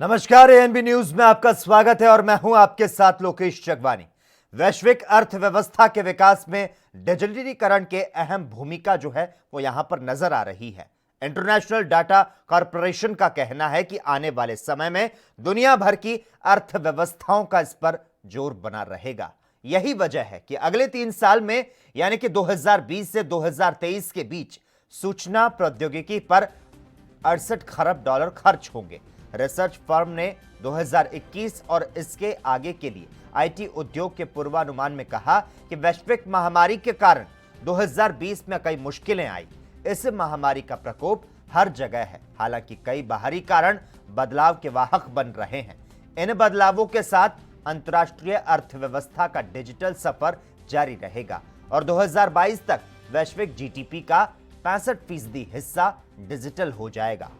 नमस्कार, ANB news में आपका स्वागत है और मैं हूं आपके साथ लोकेश जगवानी। वैश्विक अर्थव्यवस्था के विकास में डिजिटलीकरण के अहम भूमिका जो है वो यहां पर नजर आ रही है। इंटरनेशनल डाटा कॉरपोरेशन का कहना है कि आने वाले समय में दुनिया भर की अर्थव्यवस्थाओं का इस पर जोर बना रहेगा। यही वजह है कि अगले 3 साल में यानी कि 2020 से 2023 के बीच सूचना प्रौद्योगिकी पर 68 खरब डॉलर खर्च होंगे। रिसर्च फर्म ने 2021 और इसके आगे के लिए आईटी उद्योग के पूर्वानुमान में कहा कि वैश्विक महामारी के कारण 2020 में कई मुश्किलें आई। इस महामारी का प्रकोप हर जगह है, हालांकि कई बाहरी कारण बदलाव के वाहक बन रहे हैं। इन बदलावों के साथ अंतर्राष्ट्रीय अर्थव्यवस्था का डिजिटल सफर जारी रहेगा और 2022 तक वैश्विक जीडीपी का 65% हिस्सा डिजिटल हो जाएगा।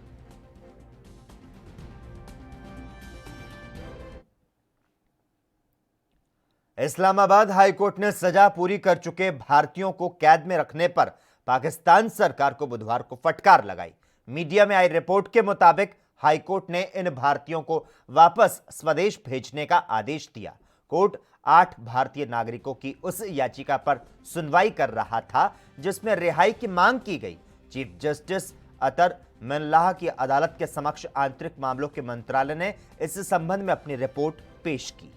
इस्लामाबाद हाईकोर्ट ने सजा पूरी कर चुके भारतीयों को कैद में रखने पर पाकिस्तान सरकार को बुधवार को फटकार लगाई। मीडिया में आई रिपोर्ट के मुताबिक हाईकोर्ट ने इन भारतीयों को वापस स्वदेश भेजने का आदेश दिया। कोर्ट 8 भारतीय नागरिकों की उस याचिका पर सुनवाई कर रहा था जिसमें रिहाई की मांग की गई। चीफ जस्टिस अतर मिनल्लाह की अदालत के समक्ष आंतरिक मामलों के मंत्रालय ने इस संबंध में अपनी रिपोर्ट पेश की।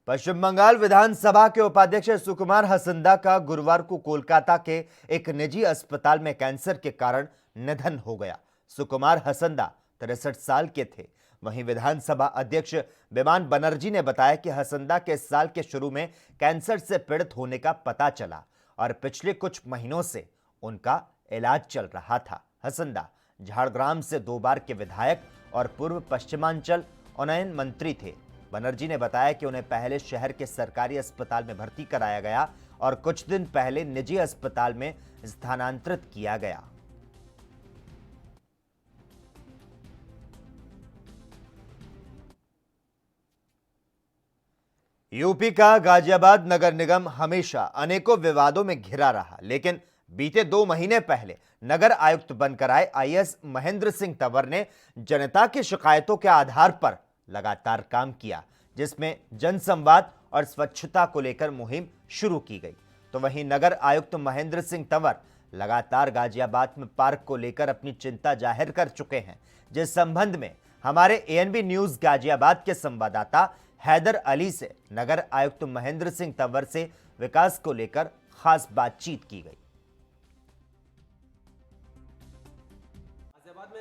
पश्चिम बंगाल विधानसभा के उपाध्यक्ष सुकुमार हसंदा का गुरुवार को कोलकाता के एक निजी अस्पताल में कैंसर के कारण निधन हो गया। सुकुमार हसंदा 63 साल के थे। वहीं विधानसभा अध्यक्ष विमान बनर्जी ने बताया कि हसंदा के इस साल के शुरू में कैंसर से पीड़ित होने का पता चला और पिछले कुछ महीनों से उनका इलाज चल रहा था। हसंदा झाड़ग्राम से 2 बार के विधायक और पूर्व पश्चिमांचल उन्नयन मंत्री थे। बनर्जी ने बताया कि उन्हें पहले शहर के सरकारी अस्पताल में भर्ती कराया गया और कुछ दिन पहले निजी अस्पताल में स्थानांतरित किया गया। यूपी का गाजियाबाद नगर निगम हमेशा अनेकों विवादों में घिरा रहा, लेकिन बीते 2 महीने पहले नगर आयुक्त बनकर आए आईएएस महेंद्र सिंह तंवर ने जनता की शिकायतों के आधार पर लगातार काम किया, जिसमें जनसंवाद और स्वच्छता को लेकर मुहिम शुरू की गई। तो वहीं नगर आयुक्त महेंद्र सिंह तंवर लगातार गाजियाबाद में पार्क को लेकर अपनी चिंता जाहिर कर चुके हैं, जिस संबंध में हमारे एएनबी न्यूज गाजियाबाद के संवाददाता हैदर अली से नगर आयुक्त महेंद्र सिंह तंवर से विकास को लेकर खास बातचीत की गई।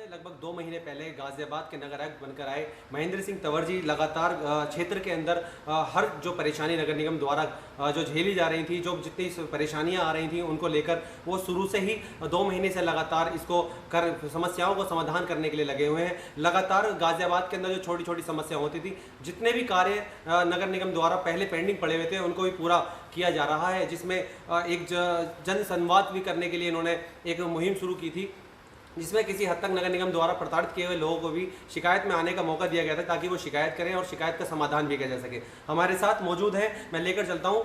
लगभग 2 महीने पहले गाजियाबाद के नगर आयुक्त बनकर आए महेंद्र सिंह तंवर जी लगातार क्षेत्र के अंदर हर जो परेशानी नगर निगम द्वारा जो झेली जा रही थी, जो जितनी परेशानियां आ रही थी उनको लेकर वो शुरू से ही 2 महीने से लगातार इसको समस्याओं को समाधान करने के लिए लगे हुए हैं। लगातार गाजियाबाद के अंदर जो छोटी छोटी समस्या होती थी, जितने भी कार्य नगर निगम द्वारा पहले पेंडिंग पड़े हुए थे उनको भी पूरा किया जा रहा है, जिसमें एक जन संवाद भी करने के लिए इन्होंने एक मुहिम शुरू की थी, जिसमें किसी हद तक नगर निगम द्वारा प्रताड़ित किए हुए लोगों को भी शिकायत में आने का मौका दिया गया था ताकि वो शिकायत करें और शिकायत का समाधान भी किया जा सके। हमारे साथ मौजूद हैं, मैं लेकर चलता हूं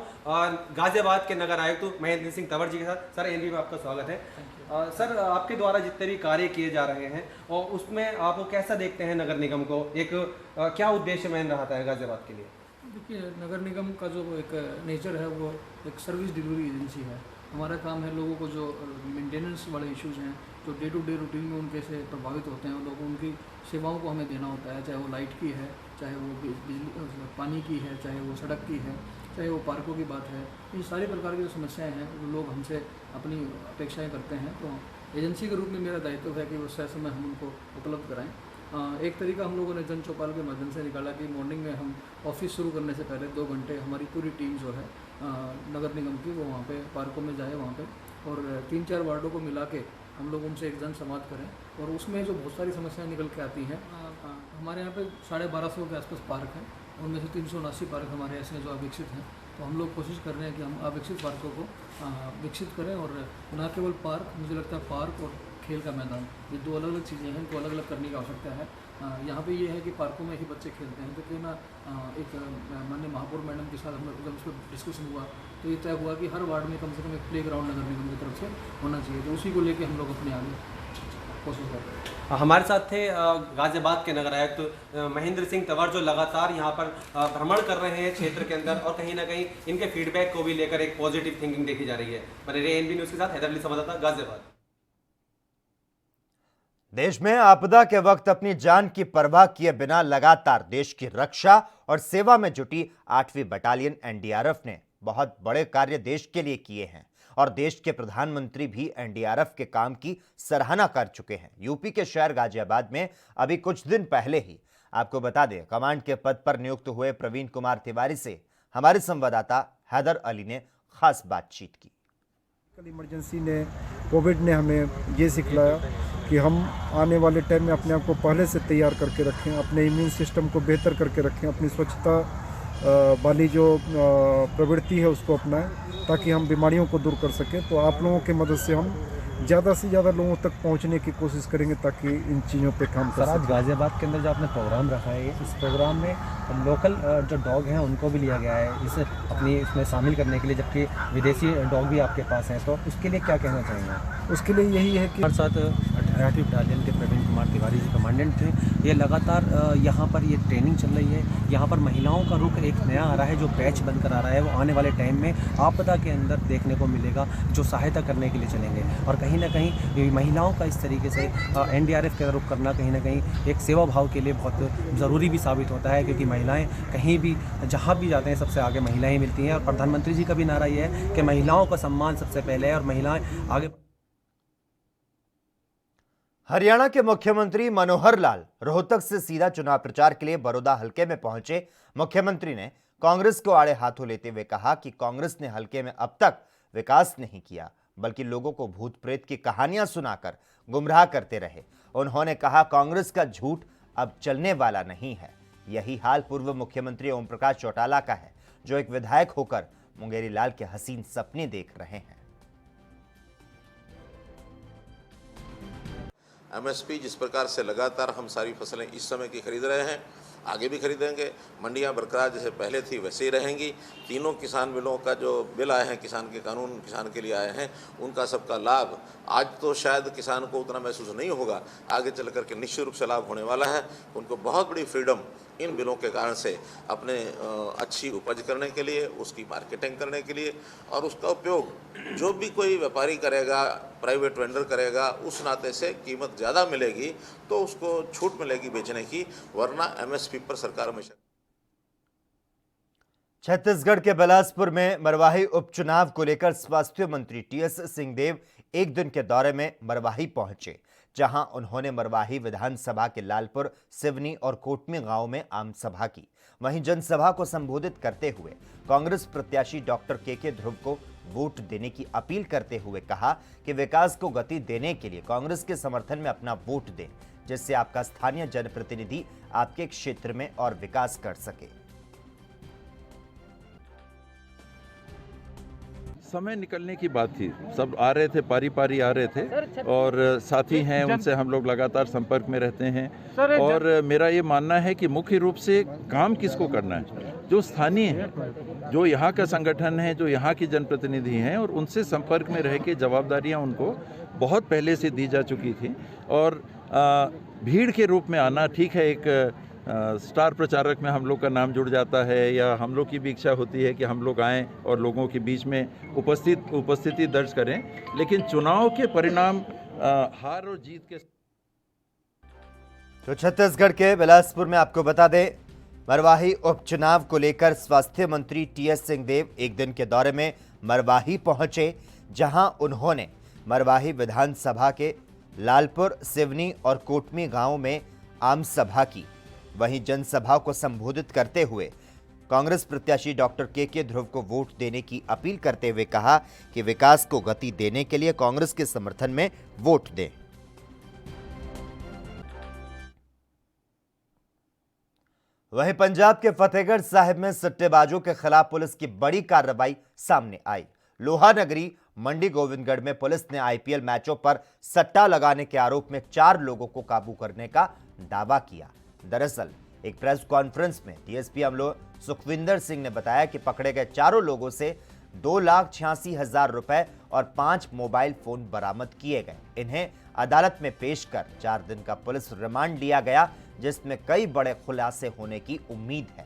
गाजियाबाद के नगर आयुक्त महेंद्र सिंह तंवर जी के साथ। सर, एनबी में आपका स्वागत है। सर, आपके द्वारा जितने भी कार्य किए जा रहे हैं और उसमें आप कैसा देखते हैं नगर निगम को, एक क्या उद्देश्य में रहा था गाजियाबाद के लिए? देखिए, नगर निगम का जो एक नेचर है वो एक सर्विस डिलीवरी एजेंसी है। हमारा काम है लोगों को जो मेंटेनेंस वाले इश्यूज हैं, जो डे टू डे रूटीन में उनके से प्रभावित होते हैं, लोगों उनकी सेवाओं को हमें देना होता है, चाहे वो लाइट की है, चाहे वो बिजली पानी की है, चाहे वो सड़क की है, चाहे वो पार्कों की बात है। ये सारी प्रकार की जो समस्याएं हैं जो लोग हमसे अपनी अपेक्षाएं करते हैं, तो एजेंसी के रूप में मेरा दायित्व है कि वो समय हम उनको उपलब्ध कराएँ। एक तरीका हम लोगों ने जन चौपाल के माध्यम से निकाला कि मॉर्निंग में हम ऑफिस शुरू करने से पहले 2 घंटे हमारी पूरी टीम जो है नगर निगम की वो वहाँ पे पार्कों में जाए वहाँ पे, और 3-4 वार्डों को मिला के हम लोग उनसे एक जन संवाद करें, और उसमें जो बहुत सारी समस्याएं निकल के आती हैं। हमारे यहाँ पे 1250 के आसपास पार्क हैं, उनमें से 379 पार्क हमारे ऐसे हैं जो अविकसित हैं। तो हम लोग कोशिश कर रहे हैं कि हम अविकसित पार्कों को विकसित करें, और न केवल पार्क, मुझे लगता है पार्क और खेल का मैदान, ये 2 अलग अलग चीज़ें हैं, इनको अलग अलग करने की आवश्यकता है। यहाँ पे ये है कि पार्कों में ही बच्चे खेलते हैं, तो क्यों ना एक माननीय महापौर मैडम के साथ हम जब उस पर डिस्कशन हुआ तो तो ये तय हुआ कि हर वार्ड में कम से कम एक प्ले ग्राउंड नगर निगम की तरफ से होना चाहिए। तो उसी को लेके हम लोग अपने आगे कोशिश कर रहे हैं। हमारे साथ थे गाजियाबाद के नगर आयुक्त महेंद्र सिंह तंवर, जो लगातार यहाँ पर भ्रमण कर रहे हैं क्षेत्र के अंदर, और कहीं ना कहीं इनके फीडबैक को भी लेकर एक पॉजिटिव थिंकिंग देखी जा रही है। बने रहिए एनबी न्यूज़ के साथ, हैदर अली संवाददाता, गाजियाबाद। देश में आपदा के वक्त अपनी जान की परवाह किए बिना लगातार देश की रक्षा और सेवा में जुटी 8वीं बटालियन एनडीआरएफ ने बहुत बड़े कार्य देश के लिए किए हैं और देश के प्रधानमंत्री भी एनडीआरएफ के काम की सराहना कर चुके हैं। यूपी के शहर गाजियाबाद में अभी कुछ दिन पहले ही आपको बता दें, कमांड के पद पर नियुक्त हुए प्रवीण कुमार तिवारी से हमारे संवाददाता हैदर अली ने खास बातचीत की। इमरजेंसी ने, कोविड ने हमें ये सिखलाया कि हम आने वाले टाइम में अपने आप को पहले से तैयार करके रखें, अपने इम्यून सिस्टम को बेहतर करके रखें, अपनी स्वच्छता वाली जो प्रवृत्ति है उसको अपनाएं ताकि हम बीमारियों को दूर कर सकें। तो आप लोगों की मदद से हम ज़्यादा से ज़्यादा लोगों तक पहुंचने की कोशिश करेंगे ताकि इन चीज़ों पे काम कर सर, आज सकें। गाजियाबाद के अंदर जो आपने प्रोग्राम रखा है, इस प्रोग्राम में लोकल जो डॉग हैं उनको भी लिया गया है इसे अपनी इसमें शामिल करने के लिए, जबकि विदेशी डॉग भी आपके पास हैं, तो उसके लिए क्या कहना चाहेंगे? उसके लिए यही है कि हमारे साथ 8वीं बटालियन के प्रवीण कुमार तिवारी जी कमांडेंट थे। ये लगातार यहाँ पर ये ट्रेनिंग चल रही है। यहाँ पर महिलाओं का रुख एक नया आ रहा है, जो बैच बनकर आ रहा है, वो आने वाले टाइम में आपदा के अंदर देखने को मिलेगा, जो सहायता करने के लिए चलेंगे। और कहीं ना कहीं महिलाओं का इस तरीके से एनडीआरएफ का रुख करना कहीं ना कहीं एक सेवा भाव के लिए बहुत ज़रूरी भी साबित होता है, क्योंकि महिलाएं कहीं भी जहाँ भी जाते हैं सबसे आगे महिलाएं मिलती हैं। और प्रधानमंत्री जी का भी नारा ये है कि महिलाओं का सम्मान सबसे पहले है और महिलाएं आगे। हरियाणा के मुख्यमंत्री मनोहर लाल रोहतक से सीधा चुनाव प्रचार के लिए बड़ौदा हलके में पहुंचे। मुख्यमंत्री ने कांग्रेस को आड़े हाथों लेते हुए कहा कि कांग्रेस ने हलके में अब तक विकास नहीं किया, बल्कि लोगों को भूत प्रेत की कहानियां सुनाकर गुमराह करते रहे। उन्होंने कहा, कांग्रेस का झूठ अब चलने वाला नहीं है। यही हाल पूर्व मुख्यमंत्री ओम प्रकाश चौटाला का है, जो एक विधायक होकर मुंगेरी लाल के हसीन सपने देख रहे हैं। एमएसपी जिस प्रकार से लगातार हम सारी फसलें इस समय की खरीद रहे हैं, आगे भी खरीदेंगे। मंडियां बरकरार जैसे पहले थी वैसे ही रहेंगी। तीनों किसान बिलों का जो बिल आए हैं, किसान के कानून किसान के लिए आए हैं, उनका सबका लाभ आज तो शायद किसान को उतना महसूस नहीं होगा, आगे चल कर के निश्चित रूप से लाभ होने वाला है। उनको बहुत बड़ी फ्रीडम इन बिलों के कारण से अपने अच्छी उपज करने के लिए, उसकी मार्केटिंग करने के लिए, और उसका उपयोग जो भी कोई व्यापारी करेगा, प्राइवेट वेंडर करेगा, उस नाते से कीमत ज़्यादा मिलेगी तो उसको छूट मिलेगी बेचने की, वरना एमएसपी पर सरकार हमेशा। छत्तीसगढ़ के बिलासपुर में मरवाही उपचुनाव को लेकर स्वास्थ्य मंत्री टीएस सिंहदेव एक दिन के दौरे में मरवाही पहुंचे, जहां उन्होंने मरवाही विधानसभा के लालपुर, सिवनी और कोटमी गांव में आम सभा की। वहीं जनसभा को संबोधित करते हुए कांग्रेस प्रत्याशी डॉक्टर के ध्रुव को वोट देने की अपील करते हुए कहा कि विकास को गति देने के लिए कांग्रेस के समर्थन में अपना वोट दें, जिससे आपका स्थानीय जनप्रतिनिधि आपके क्षेत्र में और विकास कर सके। समय निकलने की बात थी, सब आ रहे थे, पारी पारी आ रहे थे, और साथी हैं उनसे हम लोग लगातार संपर्क में रहते हैं। और मेरा ये मानना है कि मुख्य रूप से काम किसको करना है, जो स्थानीय है, जो यहाँ का संगठन है, जो यहाँ की जनप्रतिनिधि हैं, और उनसे संपर्क में रह के जवाबदारियाँ उनको बहुत पहले से दी जा चुकी थी। और भीड़ के रूप में आना ठीक है, एक स्टार प्रचारक में हम लोग का नाम जुड़ जाता है, या हम लोग की भी इच्छा होती है कि हम लोग आएँ और लोगों के बीच में उपस्थिति दर्ज करें, लेकिन चुनाव के परिणाम हार और जीत के। तो छत्तीसगढ़ के बिलासपुर में आपको बता दें, मरवाही उपचुनाव को लेकर स्वास्थ्य मंत्री टीएस सिंहदेव एक दिन के दौरे में मरवाही पहुंचे, जहां उन्होंने मरवाही विधानसभा के लालपुर, सिवनी और कोटमी गांव में आम सभा की। वहीं जनसभा को संबोधित करते हुए कांग्रेस प्रत्याशी डॉक्टर के ध्रुव को वोट देने की अपील करते हुए कहा कि विकास को गति देने के लिए कांग्रेस के समर्थन में वोट दें। वहीं पंजाब के फतेहगढ़ साहिब में सट्टेबाजों के खिलाफ पुलिस की बड़ी कार्रवाई सामने आई। लोहानगरी मंडी गोविंदगढ़ में पुलिस ने आईपीएल मैचों पर सट्टा लगाने के आरोप में 4 लोगों को काबू करने का दावा किया। दरअसल एक प्रेस कॉन्फ्रेंस में डीएसपी अमलो सुखविंदर सिंह ने बताया कि पकड़े गए चारों लोगों से 2,86,000 रुपए और 5 मोबाइल फोन बरामद किए गए। इन्हें अदालत में पेश कर 4 दिन का पुलिस रिमांड लिया गया, जिसमें कई बड़े खुलासे होने की उम्मीद है।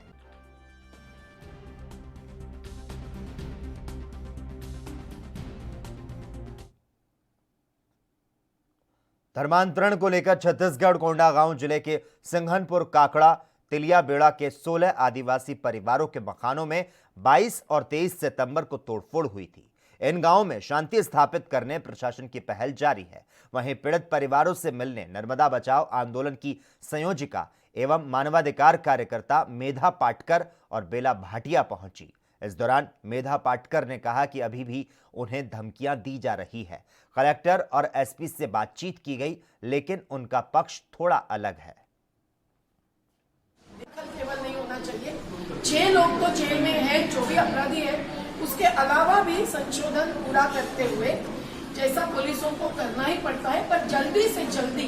धर्मांतरण को लेकर छत्तीसगढ़ कोंडागांव जिले के सिंघनपुर, काकड़ा, तिलिया बेड़ा के 16 आदिवासी परिवारों के मकानों में 22 और 23 सितंबर को तोड़फोड़ हुई थी। इन गांवों में शांति स्थापित करने प्रशासन की पहल जारी है। वहीं पीड़ित परिवारों से मिलने नर्मदा बचाओ आंदोलन की संयोजिका एवं मानवाधिकार कार्यकर्ता मेधा पाटकर और बेला भाटिया पहुंची। इस दौरान मेधा पाटकर ने कहा कि अभी भी उन्हें धमकियां दी जा रही है। कलेक्टर और एसपी से बातचीत की गई, लेकिन उनका पक्ष थोड़ा अलग है। केवल नहीं होना चाहिए। 6 लोग तो जेल में हैं, जो भी अपराधी है, उसके अलावा भी संशोधन पूरा करते हुए जैसा पुलिसों को करना ही पड़ता है, पर जल्दी से जल्दी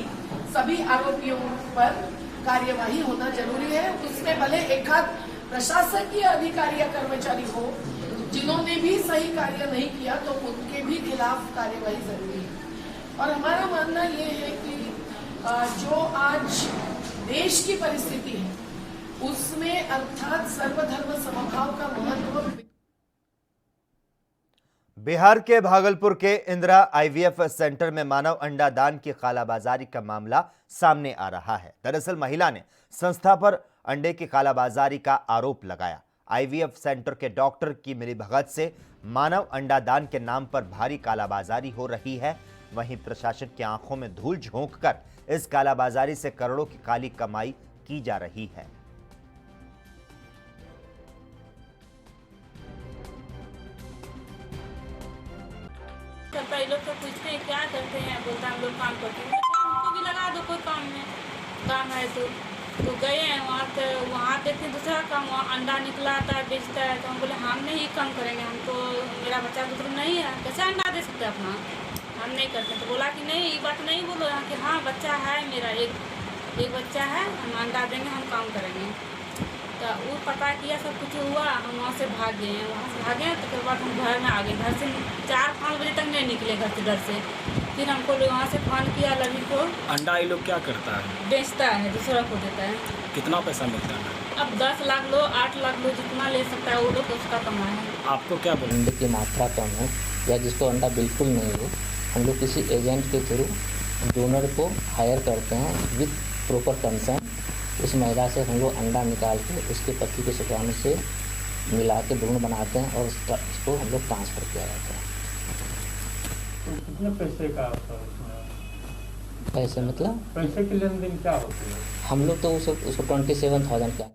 सभी आरोपियों पर कार्यवाही होना जरूरी है। उसमें भले एकाध प्रशासकीय अधिकारी या कर्मचारी हो, जिन्होंने भी सही कार्य नहीं किया, तो उनके भी खिलाफ कार्यवाही जरूरी है। और हमारा मानना ये है कि जो आज देश की परिस्थिति है, उसमें अर्थात सर्वधर्म समभाव का महत्व। बिहार के भागलपुर के इंदिरा आईवीएफ सेंटर में मानव अंडा दान की कालाबाजारी का मामला सामने आ रहा है। दरअसल महिला ने संस्था पर अंडे की कालाबाजारी का आरोप लगाया। आईवीएफ सेंटर के डॉक्टर की मिलीभगत से मानव अंडा दान के नाम पर भारी कालाबाजारी हो रही है। वहीं प्रशासन की आंखों में धूल झोंककर इस कालाबाजारी से करोड़ों की काली कमाई की जा रही है। ये लोग तो पूछते हैं क्या करते हैं, बोलता हम लोग काम करते हैं। हमको भी लगा दो कोई काम में, काम है तो गए हैं वहाँ देखते दूसरा काम, वहाँ अंडा निकला था बेचता है, तो हम बोले हम नहीं काम करेंगे, हमको मेरा बच्चा बुजुर्ग नहीं है, कैसे अंडा दे सकते अपना, हम नहीं करते। तो बोला कि नहीं ये बात नहीं बोलो यहाँ कि हाँ बच्चा है मेरा, एक बच्चा है, हम अंडा देंगे, हम काम करेंगे। तो वो पता किया, सब कुछ हुआ, हम वहाँ से भाग गए हैं। वहाँ से भागे तो फिर बाद हम घर में आ गए। घर से 4-5 बजे तक नहीं निकले घर से, डर से। फिर हमको वहाँ से फोन किया लवी को। अंडा ये लोग क्या करता है? बेचता है, दूसरा को देता है। कितना पैसा मिलता है? अब 10 लाख लो, 8 लाख लो, जितना ले सकता है वो लोग उसका कमा है। आपको क्या बोले? अंडे की मात्रा कम हो या जिसको अंडा बिल्कुल नहीं हो, हम लोग किसी एजेंट के थ्रू डोनर को हायर करते हैं विथ प्रॉपर कंसर्न। उस महिला से हम लोग अंडा निकाल के उसके पति के शुक्राणु से मिला के भ्रूण बनाते हैं और उसको हम लोग ट्रांसफ़र किया जाता है। तो कितने पैसे का होता है? पैसे मतलब पैसे की लेन देन क्या होती है? हम लोग तो उसको 27,000 का।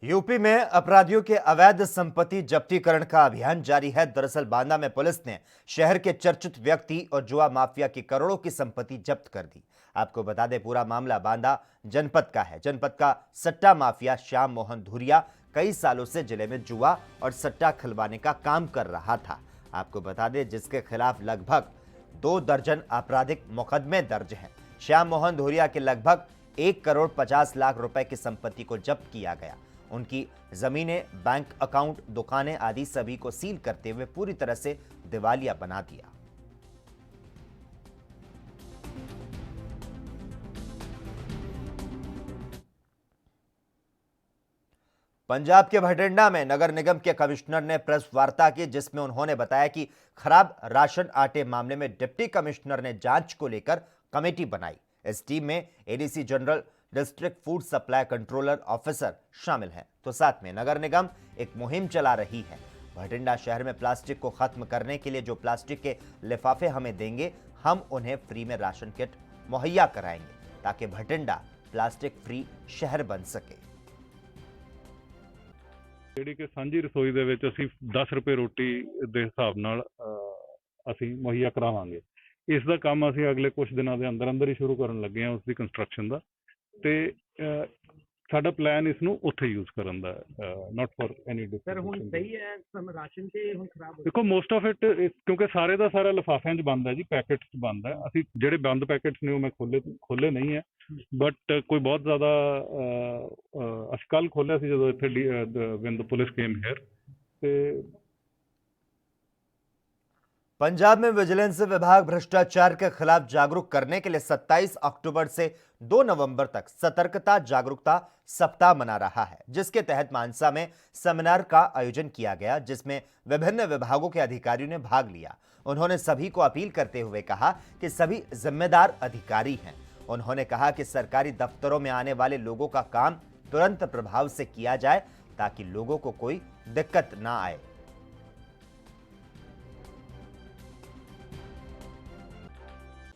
यूपी में अपराधियों के अवैध संपत्ति जब्तीकरण का अभियान जारी है। दरअसल बांदा में पुलिस ने शहर के चर्चित व्यक्ति और जुआ माफिया की करोड़ों की संपत्ति जब्त कर दी। आपको बता दें, पूरा मामला बांदा जनपद का है। जनपद का सट्टा माफिया श्याम मोहन धुरिया कई सालों से जिले में जुआ और सट्टा खिलवाने का काम कर रहा था। आपको बता दें, जिसके खिलाफ लगभग 2 दर्जन आपराधिक मुकदमे दर्ज हैं। श्याम मोहन धुरिया के लगभग 1,50,00,000 रुपए की संपत्ति को जब्त किया गया। उनकी जमीनें, बैंक अकाउंट, दुकानें आदि सभी को सील करते हुए पूरी तरह से दिवालिया बना दिया। पंजाब के भटिंडा में नगर निगम के कमिश्नर ने प्रेस वार्ता की, जिसमें उन्होंने बताया कि खराब राशन आटे मामले में डिप्टी कमिश्नर ने जांच को लेकर कमेटी बनाई। इस टीम में ADC general, district food supply controller officer शामिल हैं। तो साथ में नगर निगम एक मुहिम चला रही है। भटिंडा शहर में प्लास्टिक को खत्म करने के लिए जो प्लास्टिक के लिफाफे हमें देंगे, हम उन्हें फ्री में राशन किट मुहैया कराएंगे, ताकि भटिंडा प्लास्टिक फ्री शहर बन सके। ਜਿਹੜੀ ਕਿ ਸਾਂਝੀ ਰਸੋਈ ਦੇ ਵਿੱਚ ਅਸੀਂ 10 ਰੁਪਏ ਰੋਟੀ ਦੇ ਹਿਸਾਬ ਨਾਲ ਅਸੀਂ ਮੁਹੱਈਆ ਕਰਾਵਾਂਗੇ। ਇਸ ਦਾ ਕੰਮ ਅਸੀਂ ਅਗਲੇ ਕੁਝ ਦਿਨਾਂ ਦੇ ਅੰਦਰ ਹੀ ਸ਼ੁਰੂ ਕਰਨ ਲੱਗੇ ਹਾਂ, ਉਸ ਦੀ ਕੰਸਟਰਕਸ਼ਨ ਦਾ। ਤੇ ਸਾਡਾ ਪਲਾਨ ਇਸ ਨੂੰ ਉੱਥੇ ਯੂਜ਼ ਕਰਨ ਦਾ, not for any different. Sir ਹੁਣ ਸਹੀ ਹੈ, ਸਮ ਰਾਸ਼ਨ ਤੇ ਹੁਣ ਖਰਾਬ ਦੇਖੋ, ਮੋਸਟ ਆਫ ਇਟ ਕਿਉਂਕਿ ਸਾਰੇ ਦਾ ਸਾਰਾ ਲਿਫਾਫਿਆਂ 'ਚ ਬੰਦ ਹੈ ਜੀ, ਪੈਕੇਟਸ 'ਚ ਬੰਦ ਹੈ। ਅਸੀਂ ਜਿਹੜੇ ਬੰਦ ਪੈਕੇਟਸ ਨੇ ਉਹ ਮੈਂ ਖੋਲੇ ਨਹੀਂ ਹੈ, ਬਟ ਕੋਈ ਬਹੁਤ ਜ਼ਿਆਦਾ ਅਸੀਂ ਕੱਲ੍ਹ ਖੋਲ੍ਹਿਆ ਸੀ ਜਦੋਂ ਇੱਥੇ when the police came here, ਤੇ पंजाब में विजिलेंस विभाग भ्रष्टाचार के खिलाफ जागरूक करने के लिए 27 अक्टूबर से 2 नवंबर तक सतर्कता जागरूकता सप्ताह मना रहा है, जिसके तहत मानसा में सेमिनार का आयोजन किया गया, जिसमें विभिन्न विभागों के अधिकारियों ने भाग लिया। उन्होंने सभी को अपील करते हुए कहा कि सभी जिम्मेदार अधिकारी हैं। उन्होंने कहा कि सरकारी दफ्तरों में आने वाले लोगों का काम तुरंत प्रभाव से किया जाए ताकि लोगों को कोई दिक्कत ना आए।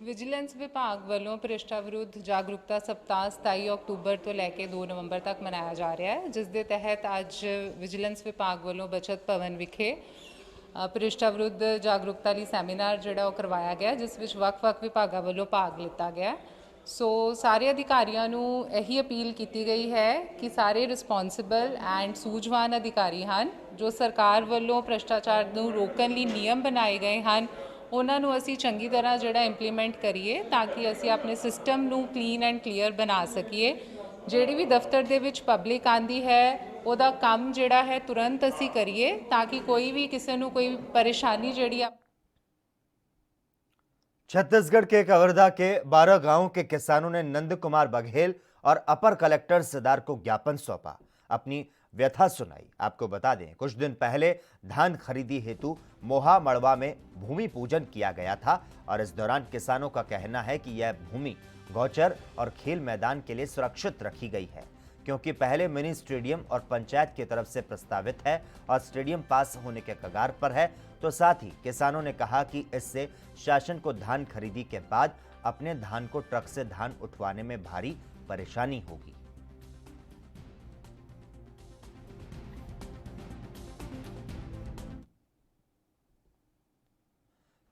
ਵਿਜੀਲੈਂਸ ਵਿਭਾਗ ਵੱਲੋਂ ਭ੍ਰਿਸ਼ਟਾ ਵਿਰੁੱਧ ਜਾਗਰੂਕਤਾ ਸਪਤਾਹ 27 ਅਕਤੂਬਰ ਤੋਂ ਲੈ ਕੇ 2 ਨਵੰਬਰ ਤੱਕ ਮਨਾਇਆ ਜਾ ਰਿਹਾ ਹੈ, ਜਿਸ ਦੇ ਤਹਿਤ ਅੱਜ ਵਿਜੀਲੈਂਸ ਵਿਭਾਗ ਵੱਲੋਂ ਬਚਤ ਭਵਨ ਵਿਖੇ ਭ੍ਰਿਸ਼ਟਾ ਵਿਰੁੱਧ ਜਾਗਰੂਕਤਾ ਲਈ ਸੈਮੀਨਾਰ ਜਿਹੜਾ ਉਹ ਕਰਵਾਇਆ ਗਿਆ, ਜਿਸ ਵਿੱਚ ਵੱਖ-ਵੱਖ ਵਿਭਾਗਾਂ ਵੱਲੋਂ ਭਾਗ ਲਿੱਤਾ ਗਿਆ। ਸੋ ਸਾਰੇ ਅਧਿਕਾਰੀਆਂ ਨੂੰ ਇਹੀ ਅਪੀਲ ਕੀਤੀ ਗਈ ਹੈ ਕਿ ਸਾਰੇ ਰਿਸਪੌਂਸਿਬਲ ਐਂਡ ਸੂਝਵਾਨ ਅਧਿਕਾਰੀ ਹਨ ਜੋ ਸਰਕਾਰ ਵੱਲੋਂ ਭ੍ਰਿਸ਼ਟਾਚਾਰ ਨੂੰ ਰੋਕਣ ਲਈ ਨਿਯਮ ਬਣਾਏ ਗਏ ਹਨ, ਉਹਨਾਂ ਨੂੰ ਅਸੀਂ ਚੰਗੀ ਤਰ੍ਹਾਂ ਜਿਹੜਾ ਇੰਪਲੀਮੈਂਟ ਕਰੀਏ ਤਾਂ ਕਿ ਅਸੀਂ ਆਪਣੇ ਸਿਸਟਮ ਨੂੰ ਕਲੀਨ ਐਂਡ ਕਲੀਅਰ ਬਣਾ ਸਕੀਏ। ਜਿਹੜੀ ਵੀ ਦਫ਼ਤਰ ਦੇ ਵਿੱਚ ਪਬਲਿਕ ਆਂਦੀ ਹੈ ਉਹਦਾ ਕੰਮ ਜਿਹੜਾ ਹੈ ਤੁਰੰਤ ਅਸੀਂ ਕਰੀਏ ਤਾਂ ਕਿ ਕੋਈ ਵੀ ਕਿਸੇ ਨੂੰ ਕੋਈ ਪਰੇਸ਼ਾਨੀ ਜਿਹੜੀ ਆ। छत्तीसगढ़ के कवर्धा के 12 गांवों के किसानों ने नंद कुमार बघेल और अपर कलेक्टर सिदार को ज्ञापन सौंपा, अपनी व्यथा सुनाई। आपको बता दें, कुछ दिन पहले धान खरीदी हेतु मोहा मड़वा में भूमि पूजन किया गया था और इस दौरान किसानों का कहना है कि यह भूमि गौचर और खेल मैदान के लिए सुरक्षित रखी गई है, क्योंकि पहले मिनी स्टेडियम और पंचायत की तरफ से प्रस्तावित है और स्टेडियम पास होने के कगार पर है। तो साथ ही किसानों ने कहा कि इससे शासन को धान खरीदी के बाद अपने धान को ट्रक से धान उठवाने में भारी परेशानी होगी।